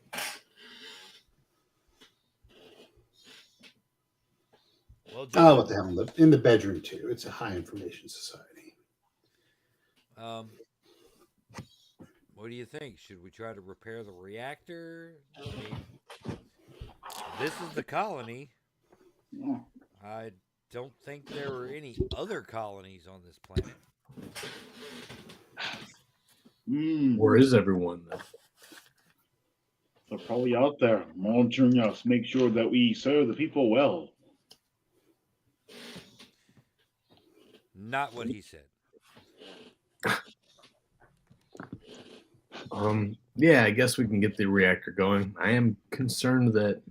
Well, Oh, what the hell? In the bedroom too. It's a high information society. What do you think? Should we try to repair the reactor? I mean, this is the colony. I don't think there were any other colonies on this planet. Where is everyone then? They're probably out there monitoring us, make sure that we serve the people well. Not what he said. Yeah, I guess we can get the reactor going. I am concerned that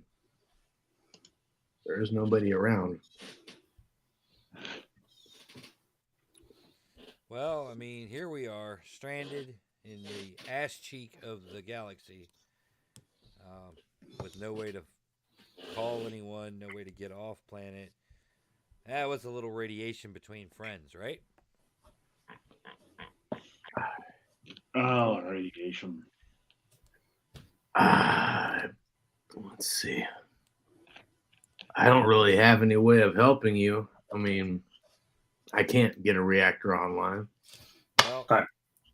there is nobody around. Well, I mean, here we are, stranded in the ass cheek of the galaxy, with no way to call anyone, no way to get off planet. That was a little radiation between friends, right? Oh, radiation. Let's see. I don't really have any way of helping you. I mean, I can't get a reactor online. Well,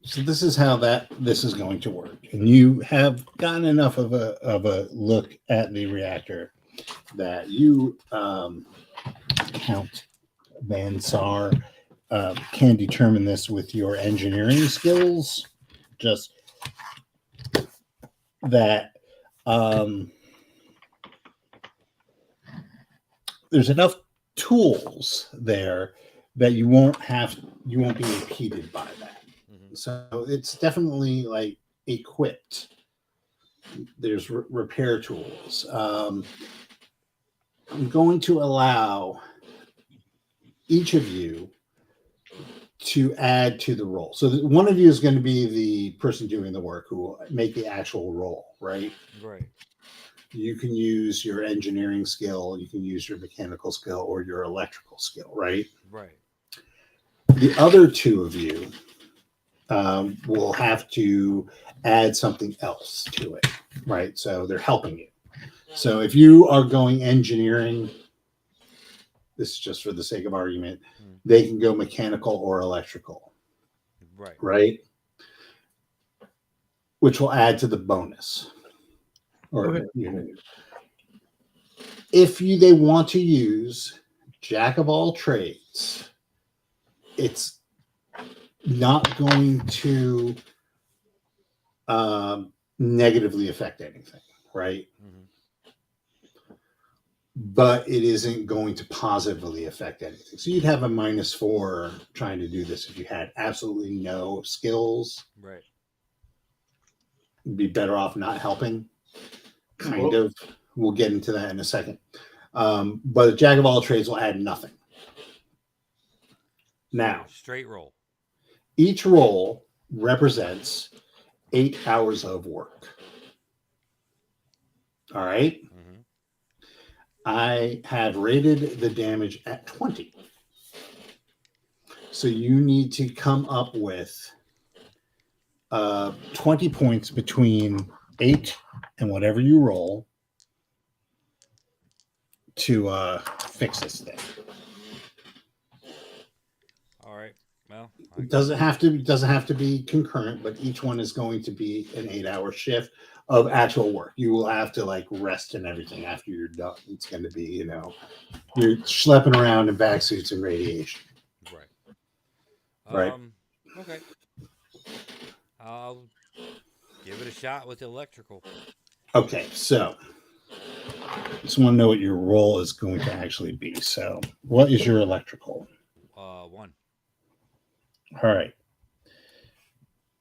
So this is how this is going to work, and you have gotten enough of a look at the reactor that you, Count Van Sar, can determine this with your engineering skills. Just that there's enough tools there that you won't be impeded by that. So it's definitely like equipped. There's repair tools. I'm going to allow each of you to add to the roll. So one of you is going to be the person doing the work who will make the actual roll, right? right. You can use your engineering skill, you can use your mechanical skill, or your electrical skill, right? Right. The other two of you will have to add something else to it, right? So they're helping you. So if you are going engineering, this is just for the sake of argument, they can go mechanical or electrical, Right. right? Which will add to the bonus. Or Okay. If they want to use Jack of all trades, it's not going to negatively affect anything, right? Mm-hmm. But it isn't going to positively affect anything. So you'd have a -4 trying to do this if you had absolutely no skills. Right. You'd be better off not helping. Kind Well- of. We'll get into that in a second. But a jack of all trades will add nothing. Now, Straight roll. each roll represents 8 hours of work. All right. Mm-hmm. I have rated the damage at 20. So you need to come up with 20 points between 8 and whatever you roll to fix this thing. All right. Well, It doesn't have to be concurrent, but each one is going to be an 8-hour shift of actual work. You will have to like rest and everything after you're done. It's going to be, you're schlepping around in vac suits and radiation. right. Right. Okay. I'll give it a shot with electrical. Okay, so just want to know what your role is going to actually be. So, what is your electrical? 1. All right.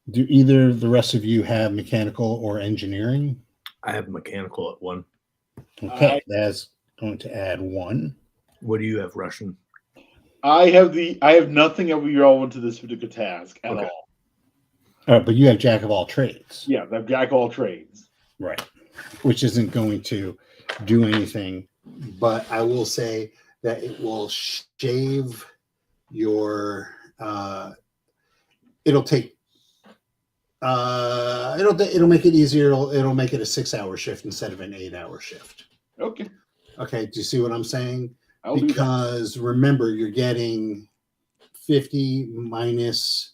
Do either of the rest of you have mechanical or engineering? I have mechanical at 1. Okay, that's going to add 1. What do you have, Russian? I have nothing that we roll into this particular task at Okay. all. All right, but you have jack of all trades. Yeah, I've jack of all trades. Right. Which isn't going to do anything, but I will say that it will shave your it'll take it'll make it easier. It'll make it a 6-hour shift instead of an 8-hour shift. Okay. Okay, do you see what I'm saying? I'll do that. Because remember, you're getting 50 minus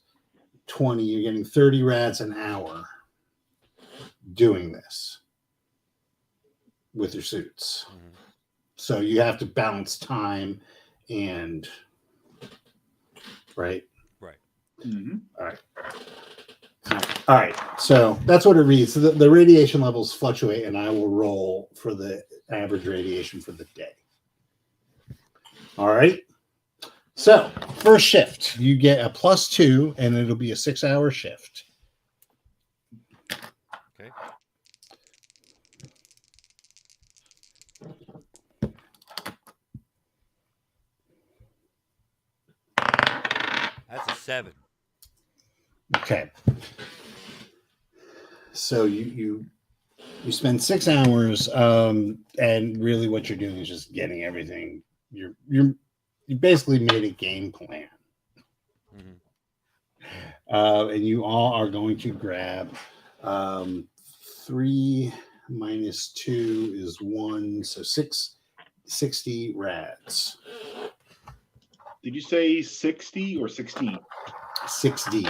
20, you're getting 30 rads an hour doing this with your suits. Mm-hmm. So you have to balance time and right. Mm-hmm. All right. So that's what it reads. So the radiation levels fluctuate, and I will roll for the average radiation for the day. All right. So first shift, you get a +2, and it'll be a 6-hour shift. Okay. That's a 7. Okay. So you spend 6 hours, and really what you're doing is just getting everything. You basically made a game plan, Mm-hmm. and you all are going to grab 3 minus 2 is 1, so 60 rads. Did you say 60 or 16? 60.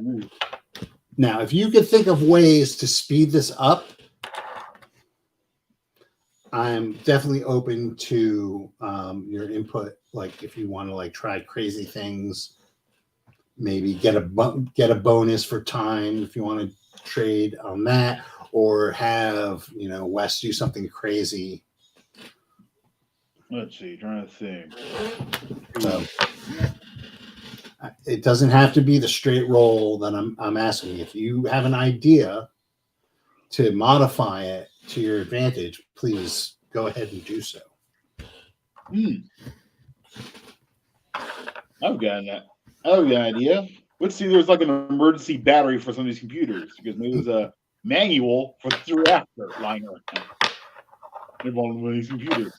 Ooh. Now, if you could think of ways to speed this up, I'm definitely open to your input. Like if you want to like try crazy things, maybe get a bonus for time if you want to trade on that, or have Wes do something crazy. Let's see. Trying to think. So it doesn't have to be the straight roll that I'm asking. If you have an idea to modify it to your advantage, please go ahead and do so. I've got an idea. Let's see. There's like an emergency battery for some of these computers because maybe there's a manual for the reactor lying around in one of these computers.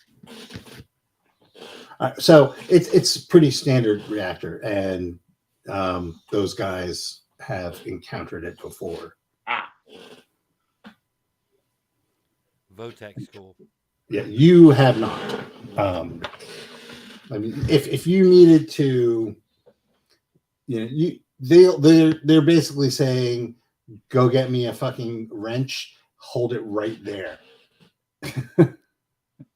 So it's pretty standard reactor, and those guys have encountered it before. Votech school. Yeah, you have not. I mean, if you needed to, they're basically saying, go get me a fucking wrench, hold it right there.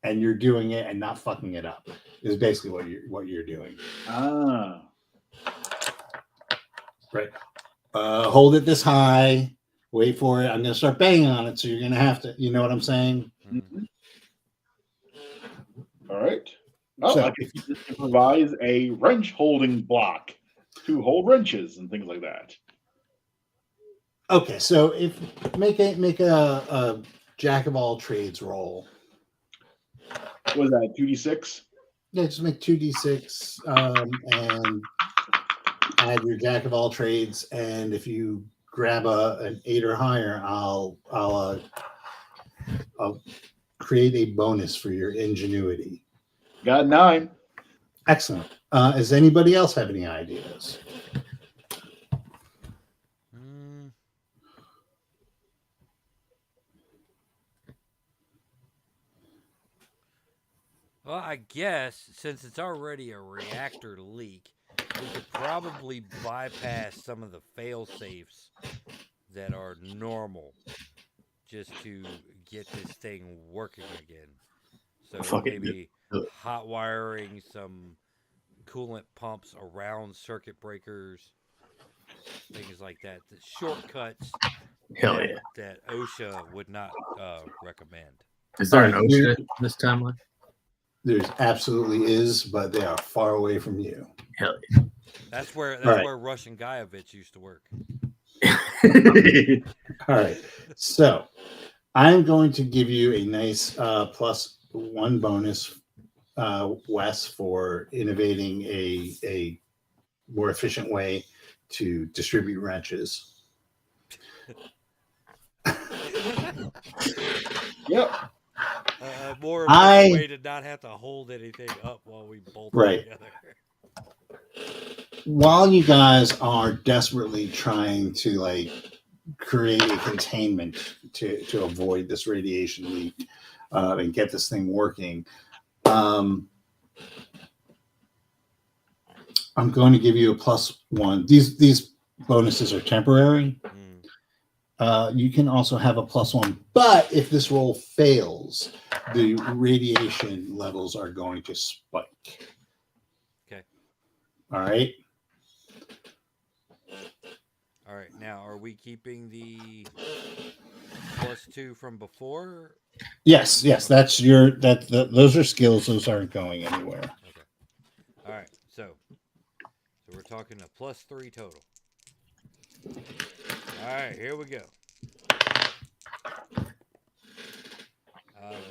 And you're doing it and not fucking it up is basically what you're doing. Right. Hold it this high. Wait for it. I'm going to start banging on it, so you're going to have to. You know what I'm saying? Mhm. All right. Oh, So I can improvise a wrench holding block to hold wrenches and things like that. okay, so if make a jack of all trades roll. What is that? 2d6. Yeah, just make 2d6 and add your jack of all trades. And if you grab an 8 or higher, I'll create a bonus for your ingenuity. Got 9. Excellent. Does anybody else have any ideas? Mm. Well, I guess since it's already a reactor leak, we could probably bypass some of the fail safes that are normal just to get this thing working again. So Fuck it. maybe hot wiring some coolant pumps around circuit breakers, things like that. The shortcuts Hell that, yeah. that OSHA would not recommend. Is there All an right, OSHA in this timeline? There's absolutely is, but they are far away from you. Hell That's where right. Russian Guyevich used to work. yeah. All right. So I'm going to give you a nice +1 bonus, Wes, for innovating a more efficient way to distribute wrenches. Yep. More efficient way to not have to hold anything up while we bolt Right. it together. While you guys are desperately trying to create a containment to avoid this radiation leak and get this thing working, I'm going to give you a +1. These bonuses are temporary. You can also have a +1, but if this roll fails, the radiation levels are going to spike. Okay. All right. All right. Now, are we keeping the +2 from before? Yes. That's those are skills. Those aren't going anywhere. Okay. All right. So we're talking a +3 total. All right. Here we go.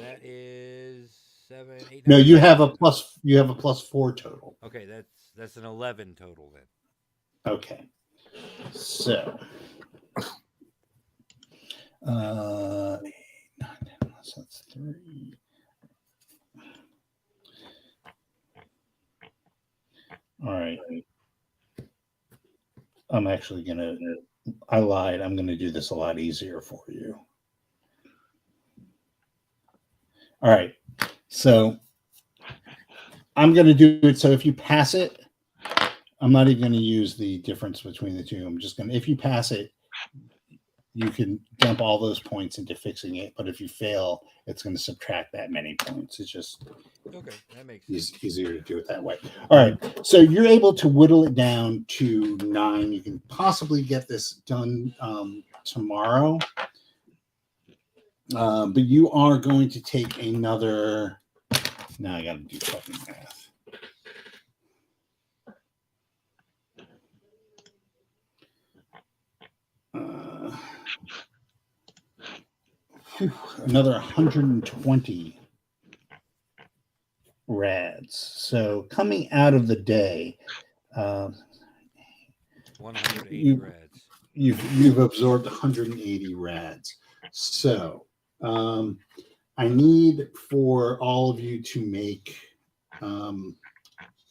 That is 7, 8. No, 9, you 10. have a +4 total. Okay, that's an 11 total then. Okay. So 8, 9, 10, so that's 3. All right. I'm actually gonna. I lied. I'm gonna do this a lot easier for you. All right. So I'm gonna do it. So if you pass it, I'm not even gonna use the difference between the two. I'm just gonna. If you pass it, you can dump all those points into fixing it. But if you fail, it's going to subtract that many points. It's just Okay, that makes sense. easier to do it that way. All right. So you're able to whittle it down to 9. You can possibly get this done tomorrow. But you are going to take another. Now I got to do fucking math. Another 120 rads. So coming out of the day, 180 rads. You've absorbed 180 rads. So I need for all of you to make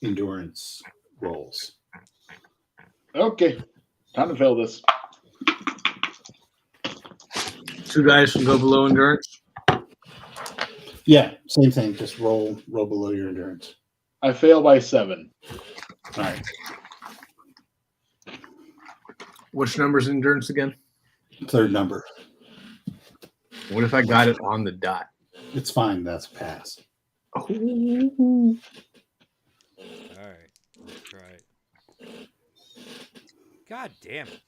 endurance rolls. Okay. Time to fail this. 2 guys can go below endurance. Yeah, same thing. Just roll below your endurance. I fail by 7. All right. Which number's endurance again? Third number. What if I got it on the dot? It's fine. That's a pass. Oh. All right, let's try it. God damn it.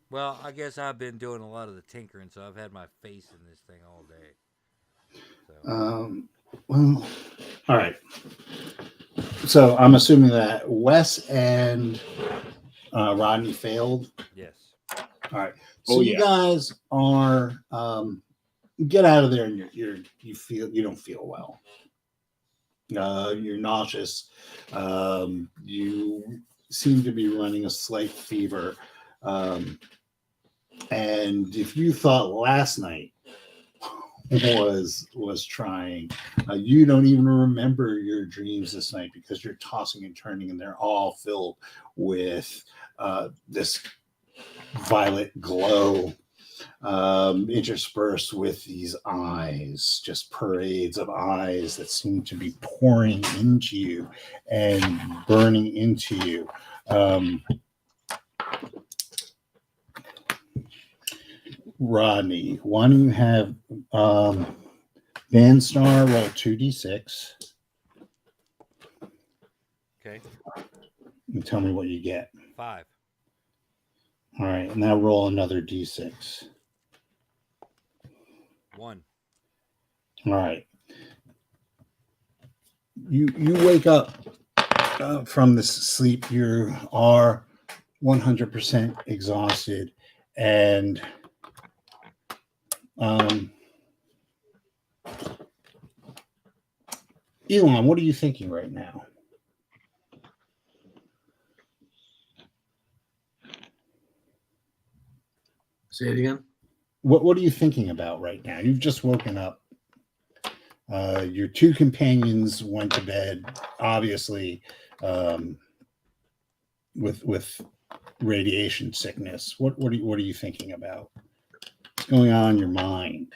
Well, I guess I've been doing a lot of the tinkering, so I've had my face in this thing all day. So Well, all right. So I'm assuming that Wes and Rodney failed. yes. All right. So Oh, you yeah. guys are get out of there, and you don't feel well. You're nauseous. You seem to be running a slight fever. And if you thought last night was trying, you don't even remember your dreams this night because you're tossing and turning, and they're all filled with this violet glow, interspersed with these eyes, just parades of eyes that seem to be pouring into you and burning into you. Rodney, why don't you have Vanstar roll 2d6 Okay. and tell me what you get. 5. All right, and now roll another d6. 1. All right. You wake up from this sleep. You are 100% exhausted, and Elon, what are you thinking right now? Say it again. What are you thinking about right now? You've just woken up. Your two companions went to bed, obviously, with radiation sickness. What are you thinking about? What's going on in your mind?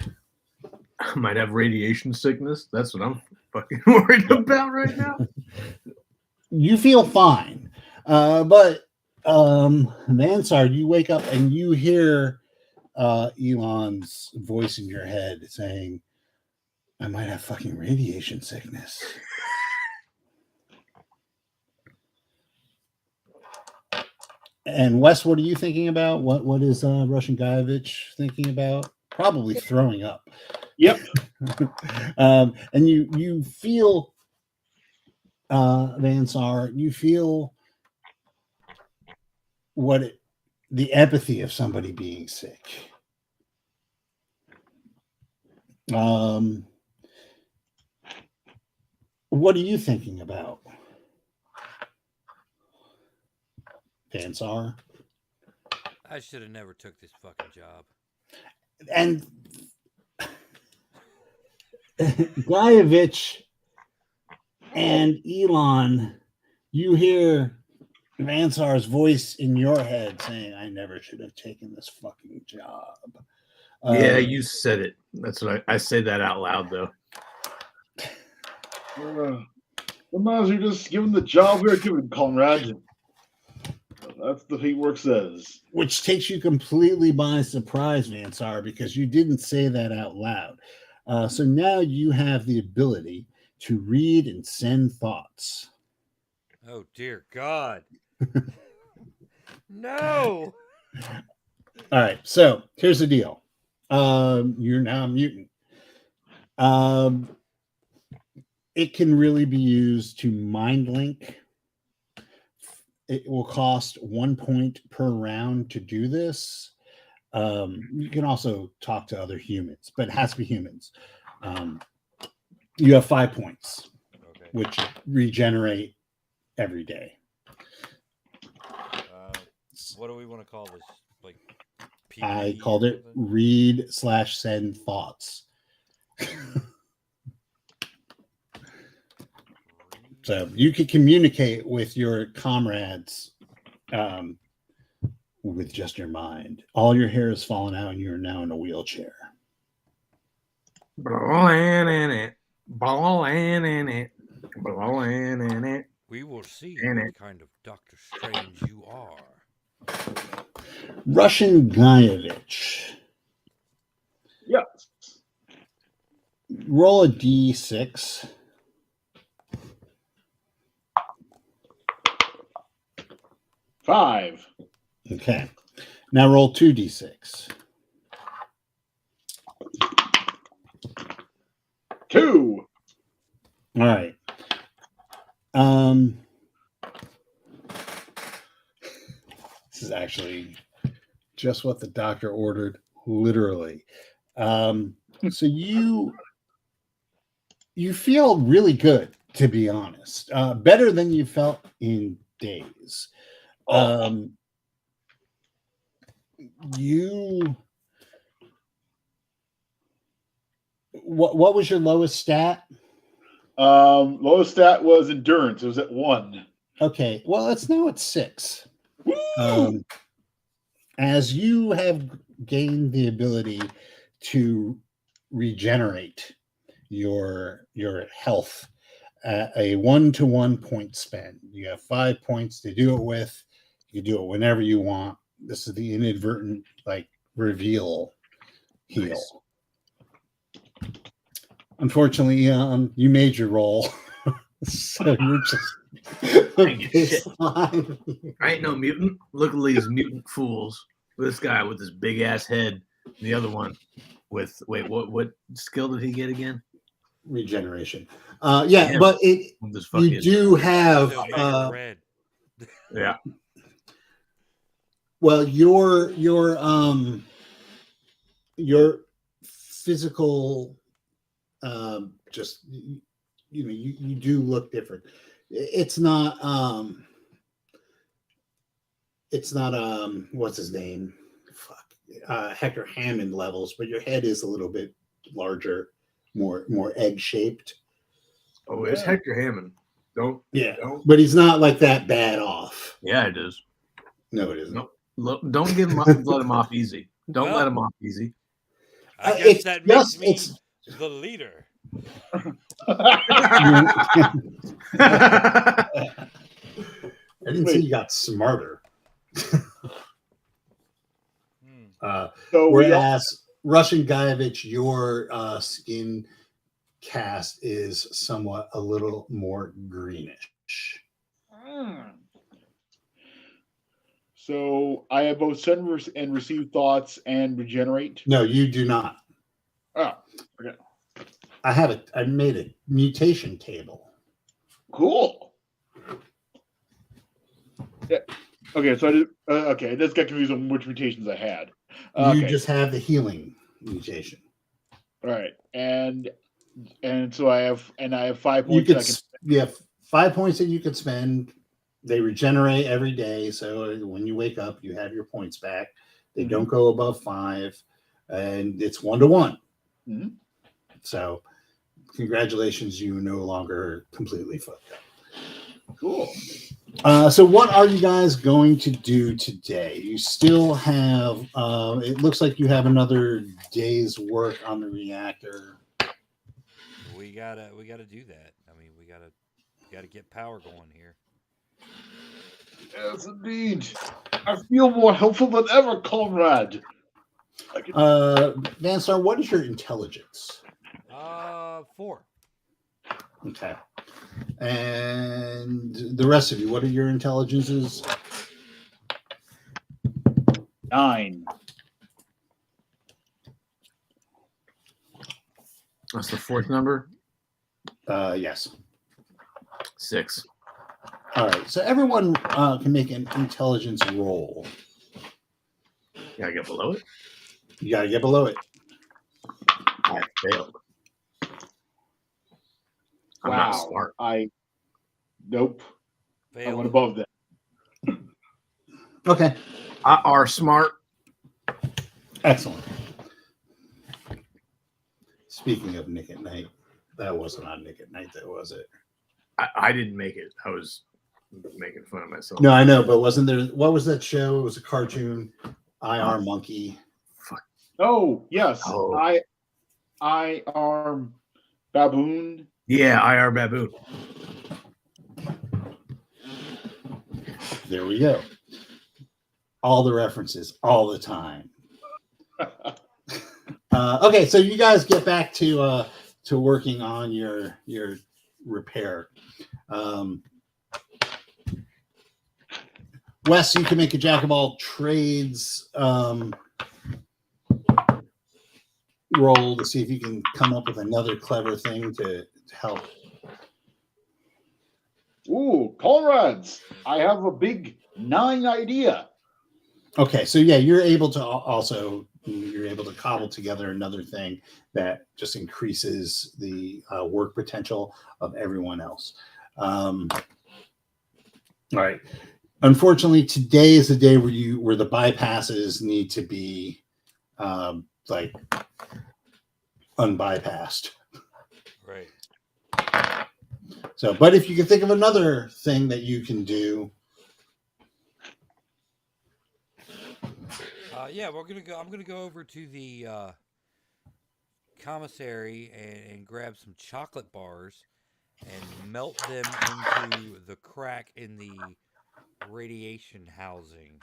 I might have radiation sickness. That's what I'm fucking worried about right now. You feel fine, but Mansard, you wake up and you hear Elon's voice in your head saying, "I might have fucking radiation sickness." And Wes, what are you thinking about? What is Russian Guyevich thinking about? Probably throwing up. Yep. And you feel, Vansar, you feel the empathy of somebody being sick. What are you thinking about, Vansar? I should have never took this fucking job. And Guyevich and Elon, you hear Vansar's voice in your head saying, "I never should have taken this fucking job." Yeah, you said it. That's what I say that out loud though. Sometimes you're just given the job we're given, comrade. That's the paperwork says. Which takes you completely by surprise, Vansar, because you didn't say that out loud. So now you have the ability to read and send thoughts. Oh, dear God. No. All right, so here's the deal. You're now a mutant. It can really be used to mind link. It will cost 1 point per round to do this. You can also talk to other humans, but it has to be humans. You have 5 points, Okay. which regenerate every day. What do we want to call this? Like, I PPE called or it something? read/send thoughts. So you can communicate with your comrades with just your mind. All your hair has fallen out and you're now in a wheelchair. Blowing in it. Blowing in it. Blowing in it. We will see In what it. kind of Doctor Strange you are. Russian Guyevich. Yes. Roll a d6. 5. Okay. Now roll 2d6. 2. All right. This is actually just what the doctor ordered, literally. So you feel really good, to be honest. Better than you felt in days. What was your lowest stat? Lowest stat was endurance. It was at 1. Okay, well, it's now at 6. Woo! As you have gained the ability to regenerate your health at a 1-to-1 point spend. You have 5 points to do it with. You do it whenever you want. This is the inadvertent reveal heal. Nice. Unfortunately, you made your roll, so you're just I ain't no mutant. Look at these mutant fools. This guy with this big ass head. The other one with what skill did he get again? Regeneration. Yeah, but you do have red. Yeah. Well, your physical just you do look different. It's not what's his name? Hector Hammond levels, but your head is a little bit larger, more egg shaped. Oh, it's Hector Hammond. Don't. But he's not like that bad off. Yeah, it is. No, it isn't. Nope. Don't give him let him off easy. Don't let him off easy. I guess that makes me the leader. I didn't say you got smarter. Whereas Russian Guyevich, your skin cast is somewhat a little more greenish. So I have both send and receive thoughts and regenerate. No, you do not. Oh, okay. I made a mutation table. Cool. Yeah. Okay, so I did. Okay, I just got confused on which mutations I had. You just have the healing mutation. All right, and so I have 5 points. You have 5 points that you could spend. They regenerate every day, so when you wake up, you have your points back. They don't go above 5, and it's 1-to-1. Mm-hmm. So, congratulations, you no longer completely fucked up. Cool. So what are you guys going to do today? You still have, it looks like you have another day's work on the reactor. We gotta do that. I mean, we gotta get power going here. Yes, indeed. I feel more helpful than ever, comrade. Vanstar, what is your intelligence? 4. Okay. And the rest of you, what are your intelligences? 9. That's the 4th number? Yes. 6. All right. So everyone can make an intelligence roll. Yeah, I get below it? You got to get below it. I failed. I'm not smart. Nope. Failed. I went above that. Okay. I are smart. Excellent. Speaking of Nick at Night, that wasn't on Nick at Night, though, was it? I didn't make it. I was making fun of myself. No, I know, but wasn't there? What was that show? It was a cartoon. IR Monkey. Fuck. Oh yes, Oh. IR Baboon. Yeah, IR Baboon. There we go. All the references, all the time. Okay, so you guys get back to working on your Wes, you can make a jack of all trades roll to see if you can come up with another clever thing to help. Ooh, comrades! I have a big 9 idea. Okay, so yeah, you're able to cobble together another thing that just increases the work potential of everyone else. All right. Unfortunately, today is the day where the bypasses need to be like unbypassed. Right. So, but if you can think of another thing that you can do, Yeah, we're gonna go. I'm gonna go over to the commissary and grab some chocolate bars and melt them into the crack in the radiation housing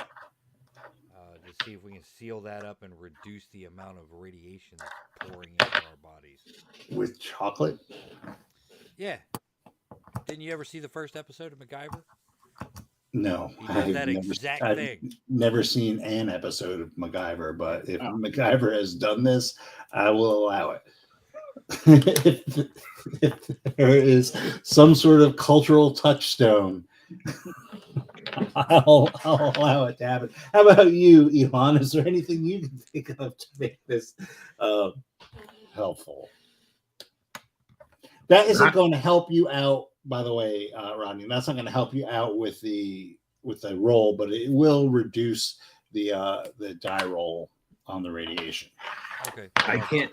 to see if we can seal that up and reduce the amount of radiation that's pouring into our bodies. with chocolate. Yeah. Didn't you ever see the first episode of MacGyver? No, He does that exact I've thing. never seen an episode of MacGyver, but if Oh. MacGyver has done this, I will allow it. if there is some sort of cultural touchstone, I'll allow it to happen. How about you, Elon? Is there anything you can think of to make this helpful? That isn't going to help you out, by the way, Rodney. That's not going to help you out with the roll, but it will reduce the die roll on the radiation. Okay. I can't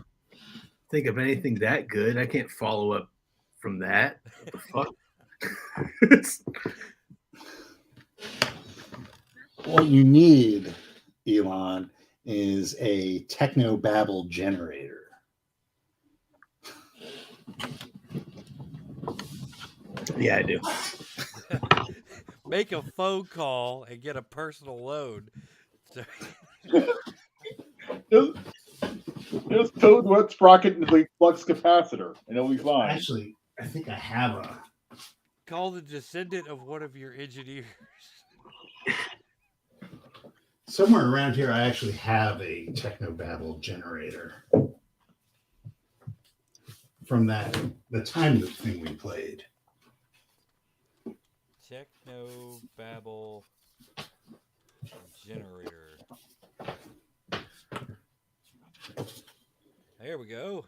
think of anything that good. I can't follow up from that. What the fuck? What you need, Elon, is a technobabble generator. Yeah, I do. Make a phone call and get a personal loan. Just Toad wet sprocket and the flux capacitor, and it'll be fine. Actually, I think I have a. Call the descendant of one of your engineers. Somewhere around here, I actually have a technobabble generator from the time loop thing we played. Techno Babble generator. There we go.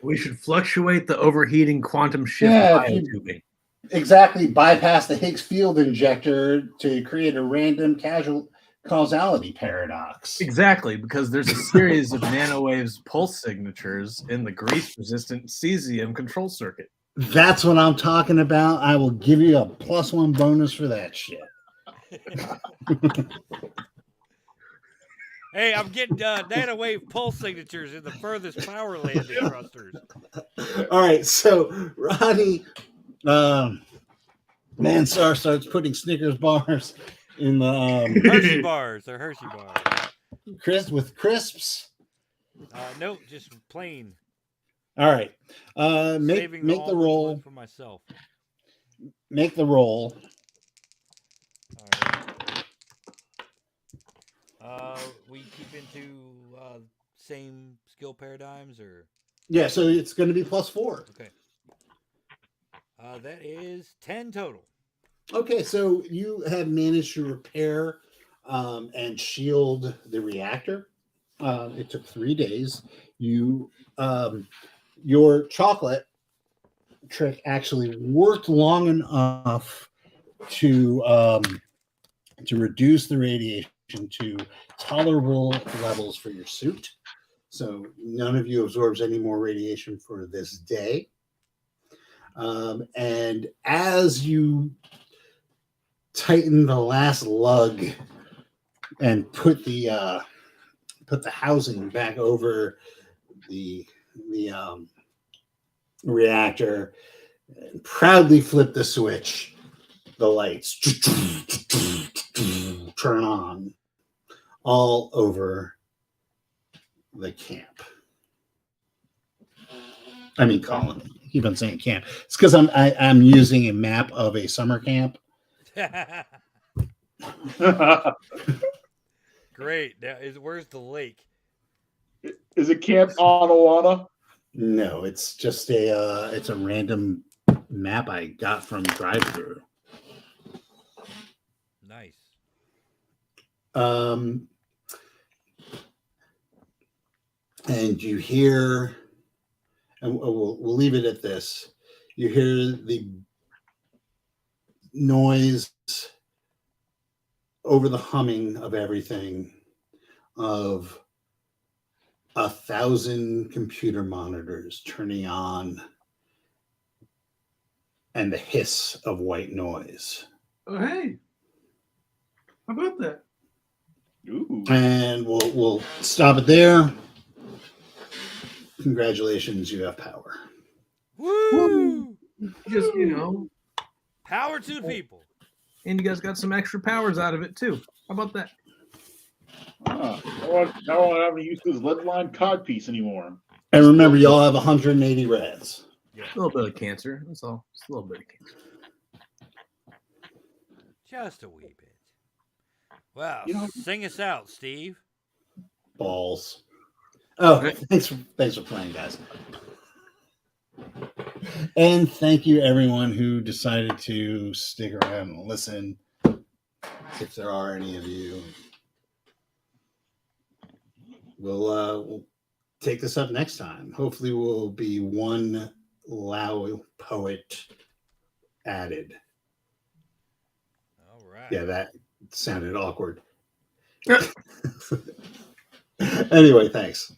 We should fluctuate the overheating quantum shift biotubing. Exactly, bypass the Higgs field injector to create a random causality paradox. Exactly, because there's a series of nanowaves pulse signatures in the grease-resistant cesium control circuit. That's what I'm talking about. I will give you a +1 bonus for that shit. Hey, I'm getting nanowave pulse signatures in the furthest power landing thrusters. All right, so Ronnie, Mansar starts putting Snickers bars in the Hershey bars. They're Hershey bars. with crisps. Nope, just plain. All right, make Saving the almond roll one for myself. Make the roll. All right. We keep into same skill paradigms, or Yeah, so it's going to be +4. okay. That is 10 total. Okay, so you have managed to repair and shield the reactor. It took 3 days. Your chocolate trick actually worked long enough to reduce the radiation to tolerable levels for your suit. So none of you absorbs any more radiation for this day. And as you tighten the last lug and put the housing back over the reactor and proudly flip the switch, the lights turn on all over the camp. I mean colony. Keep on saying camp. It's because I'm using a map of a summer camp. Great. Now, where's the lake? Is it Camp Onawana? No, it's just it's a random map I got from drive-through. Nice. And you hear, and we'll leave it at this. You hear the noise over the humming of everything of 1,000 computer monitors turning on and the hiss of white noise. Oh, hey. How about that? Ooh. And we'll stop it there. Congratulations, you have power. Woo! Just, Power to the people. and you guys got some extra powers out of it too. How about that? Now I don't have to use this lead line codpiece anymore. And remember, y'all have 180 reds. A little bit of cancer. That's all. Just a little bit of cancer. Just a wee bit. Well, sing us out, Steve. Balls. Oh, thanks for playing, guys. And thank you, everyone who decided to stick around and listen. If there are any of you, we'll take this up next time. Hopefully, we'll be one Lao poet added. All right. Yeah, that sounded awkward. Anyway, thanks.